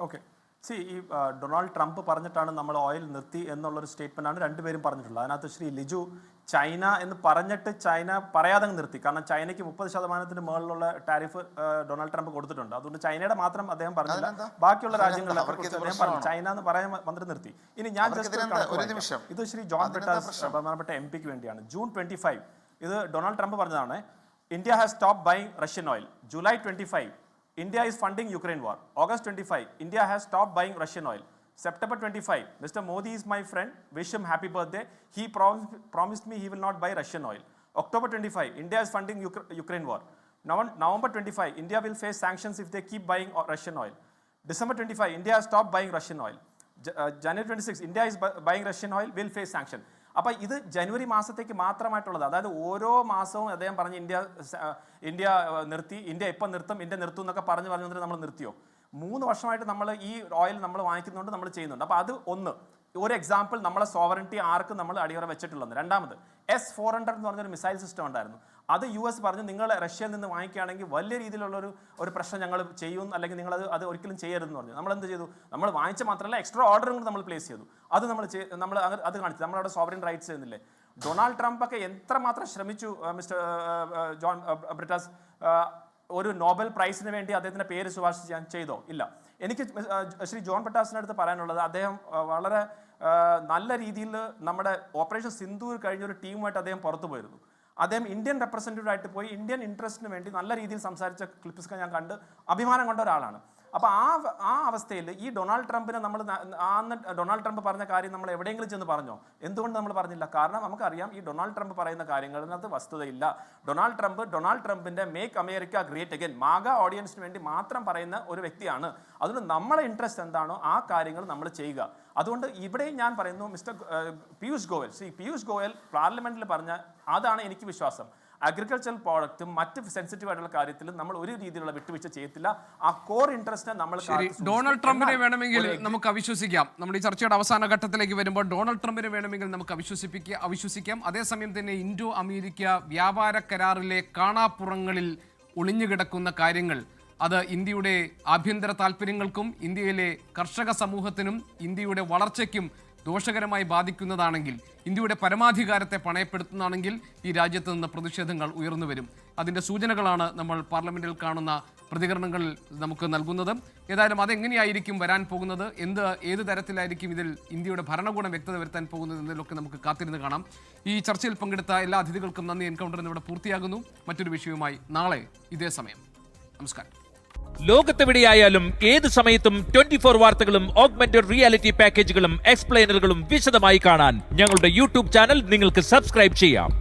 ഓക്കെ, ഈ ഡൊണാൾഡ് ട്രംപ് പറഞ്ഞിട്ടാണ് നമ്മൾ ഓയിൽ നിർത്തി എന്നുള്ളൊരു സ്റ്റേറ്റ്മെൻ്റാണ് രണ്ടുപേരും പറഞ്ഞിട്ടുള്ളത്. അതിനകത്ത് ശ്രീ ലിജു ചൈന എന്ന് പറഞ്ഞിട്ട് ചൈന പറയാതെ നിർത്തി. കാരണം ചൈനയ്ക്ക് 30% മുകളിലുള്ള ടാരിഫ് ഡൊണാൾഡ് ട്രംപ് കൊടുത്തിട്ടുണ്ട്. അതുകൊണ്ട് ചൈനയുടെ മാത്രം അദ്ദേഹം പറഞ്ഞില്ല, ബാക്കിയുള്ള രാജ്യങ്ങളെ കുറിച്ച് അദ്ദേഹം പറഞ്ഞു. ചൈന എന്ന് പറയാൻ മന്ത്രി നിർത്തി. ഇനി ഞാൻ ഇത് ശ്രീ ജോൺ ബ്രിട്ടാസ് ബഹുമാനപ്പെട്ട MP വേണ്ടിയാണ്. June 25 ഇത് ഡൊണാൾഡ് ട്രംപ് പറഞ്ഞതാണ്. India has stop buying Russian oil. July 25 India is funding Ukraine war. August 25 India has stopped buying Russian oil. September 25 Mr. Modi is my friend, wish him happy birthday. He promised me he will not buy Russian oil. October 25 India is funding Ukraine war. November 25 India will face sanctions if they keep buying Russian oil. December 25 India has stopped buying Russian oil. January 26 India is buying Russian oil, will face sanction. അപ്പോൾ ഇത് ജനുവരി മാസത്തേക്ക് മാത്രമായിട്ടുള്ളത്. അതായത് ഓരോ മാസവും അദ്ദേഹം പറഞ്ഞ് India നിർത്തി, India ഇപ്പം നിർത്തും, ഇന്ത്യ നിർത്തും എന്നൊക്കെ പറഞ്ഞു നമ്മൾ നിർത്തിയോ? 3 വർഷമായിട്ട് നമ്മൾ ഈ ഓയിൽ നമ്മൾ വാങ്ങിക്കുന്നുണ്ട്, നമ്മൾ ചെയ്യുന്നുണ്ട്. അപ്പോൾ അത് ഒരു എക്സാമ്പിൾ നമ്മളെ സോവറിറ്റി ആർക്കും നമ്മൾ അടിയറ വെച്ചിട്ടുള്ളത്. രണ്ടാമത് S-400 എന്ന് പറഞ്ഞൊരു മിസൈൽ സിസ്റ്റം ഉണ്ടായിരുന്നു. അത് US പറഞ്ഞു നിങ്ങൾ റഷ്യയിൽ നിന്ന് വാങ്ങിക്കുകയാണെങ്കിൽ വലിയ രീതിയിലുള്ള ഒരു പ്രശ്നം ഞങ്ങൾ ചെയ്യും, അല്ലെങ്കിൽ നിങ്ങൾ അത് ഒരിക്കലും ചെയ്യരുതെന്ന് പറഞ്ഞു. നമ്മൾ എന്ത് ചെയ്തു? നമ്മൾ വാങ്ങിച്ച മാത്രമല്ല എക്സ്ട്രാ ഓർഡറും കൂടി നമ്മൾ പ്ലേസ് ചെയ്തു. അത് നമ്മൾ അത് കാണിച്ചു. നമ്മളവിടെ സോവറിൻ റൈറ്റ്സ് ചെയ്യുന്നില്ലേ? ഡൊണാൾഡ് ട്രംപ് ഒക്കെ എത്രമാത്രം ശ്രമിച്ചു മിസ്റ്റർ ജോൺ ബ്രിട്ടാസ് ഒരു നോബൽ പ്രൈസിന് വേണ്ടി അദ്ദേഹത്തിൻ്റെ പേര് ശുപാർശ ചെയ്യാൻ ചെയ്തോ? ഇല്ല. എനിക്ക് ശ്രീ ജോൺ ബ്രിട്ടാസിൻ്റെ അടുത്ത് പറയാനുള്ളത്, അദ്ദേഹം വളരെ നല്ല രീതിയിൽ നമ്മുടെ ഓപ്പറേഷൻ സിന്ദൂർ കഴിഞ്ഞൊരു ടീമുമായിട്ട് അദ്ദേഹം പുറത്തു പോയിരുന്നു. അദ്ദേഹം ഇന്ത്യൻ റെപ്രസെൻറ്റേറ്റീവ് ആയിട്ട് പോയി ഇന്ത്യൻ ഇൻട്രസ്റ്റിന് വേണ്ടി നല്ല രീതിയിൽ സംസാരിച്ച ക്ലിപ്സ് ഞാൻ കണ്ട് അഭിമാനം കൊണ്ട ഒരാളാണ്. അപ്പോൾ ആ അവസ്ഥയിൽ ഈ ഡൊണാൾഡ് ട്രംപിനെ നമ്മൾ ഡൊണാൾഡ് ട്രംപ് പറഞ്ഞ കാര്യം നമ്മൾ എവിടെയെങ്കിലും ചെന്ന് പറഞ്ഞോ? എന്തുകൊണ്ട് നമ്മൾ പറഞ്ഞില്ല? കാരണം നമുക്കറിയാം ഈ ഡൊണാൾഡ് ട്രംപ് പറയുന്ന കാര്യങ്ങളിനകത്ത് വസ്തുതയില്ല. ഡൊണാൾഡ് ട്രംപിൻ്റെ മേക്ക് അമേരിക്ക ഗ്രേറ്റ് അഗൈൻ മാഗ ഓഡിയൻസിന് വേണ്ടി മാത്രം പറയുന്ന ഒരു വ്യക്തിയാണ്. അതുകൊണ്ട് നമ്മളെ ഇൻട്രസ്റ്റ് എന്താണോ ആ കാര്യങ്ങൾ നമ്മൾ ചെയ്യുക. അതുകൊണ്ട് ഇവിടെയും ഞാൻ പറയുന്നു, മിസ്റ്റർ പീയൂഷ് ഗോയൽ പാർലമെന്റിൽ പറഞ്ഞ അതാണ് എനിക്ക് വിശ്വാസം. അഗ്രികൾച്ചറൽ പ്രോഡക്റ്റും മറ്റ് സെൻസിറ്റീവ് ആയിട്ടുള്ള കാര്യത്തിലും നമ്മൾ ഒരു രീതിയിലുള്ള വിട്ടുവീഴ്ച ചെയ്യത്തില്ല. ആ കോർ ഇൻട്രസ്റ്റിനെ നമ്മൾ ഡൊണാൾഡ് ട്രംപിനെ വേണമെങ്കിൽ നമുക്ക് അവിശ്വസിക്കാം. നമ്മുടെ ഈ ചർച്ചയുടെ അവസാന ഘട്ടത്തിലേക്ക് വരുമ്പോൾ ഡൊണാൾഡ് ട്രംപിനെ വേണമെങ്കിൽ നമുക്ക് അവിശ്വസിക്കാം. അതേസമയം തന്നെ ഇൻഡോ അമേരിക്ക വ്യാപാര കരാറിലെ കാണാപ്പുറങ്ങളിൽ ഒളിഞ്ഞുകിടക്കുന്ന കാര്യങ്ങൾ, അത് ഇന്ത്യയുടെ ആഭ്യന്തര താല്പര്യങ്ങൾക്കും ഇന്ത്യയിലെ കർഷക സമൂഹത്തിനും ഇന്ത്യയുടെ വളർച്ചയ്ക്കും ദോഷകരമായി ബാധിക്കുന്നതാണെങ്കിൽ, ഇന്ത്യയുടെ പരമാധികാരത്തെ പണയപ്പെടുത്തുന്നതാണെങ്കിൽ ഈ രാജ്യത്ത് നിന്ന് പ്രതിഷേധങ്ങൾ ഉയർന്നു വരും. അതിൻ്റെ സൂചനകളാണ് നമ്മൾ പാർലമെന്റിൽ കാണുന്ന പ്രതികരണങ്ങൾ നമുക്ക് നൽകുന്നത്. ഏതായാലും അതെങ്ങനെയായിരിക്കും വരാൻ പോകുന്നത്, ഏത് തരത്തിലായിരിക്കും ഇതിൽ ഇന്ത്യയുടെ ഭരണകൂടം വ്യക്തത വരുത്താൻ പോകുന്നത് എന്നതിലൊക്കെ നമുക്ക് കാത്തിരുന്ന് കാണാം. ഈ ചർച്ചയിൽ പങ്കെടുത്ത എല്ലാ അതിഥികൾക്കും നന്ദി. എൻകൗണ്ടർ എന്നിവിടെ പൂർത്തിയാകുന്നു. മറ്റൊരു വിഷയവുമായി നാളെ ഇതേ സമയം. നമസ്കാരം. ലോകത്തെവിടെയായാലും ഏത് സമയത്തും 24 വാർത്തകളും ഓഗ്മെന്റഡ് റിയാലിറ്റി പാക്കേജുകളും എക്സ്പ്ലെയിനറുകളും വിശദമായി കാണാൻ ഞങ്ങളുടെ YouTube ചാനൽ നിങ്ങൾക്ക് സബ്സ്ക്രൈബ് ചെയ്യാം.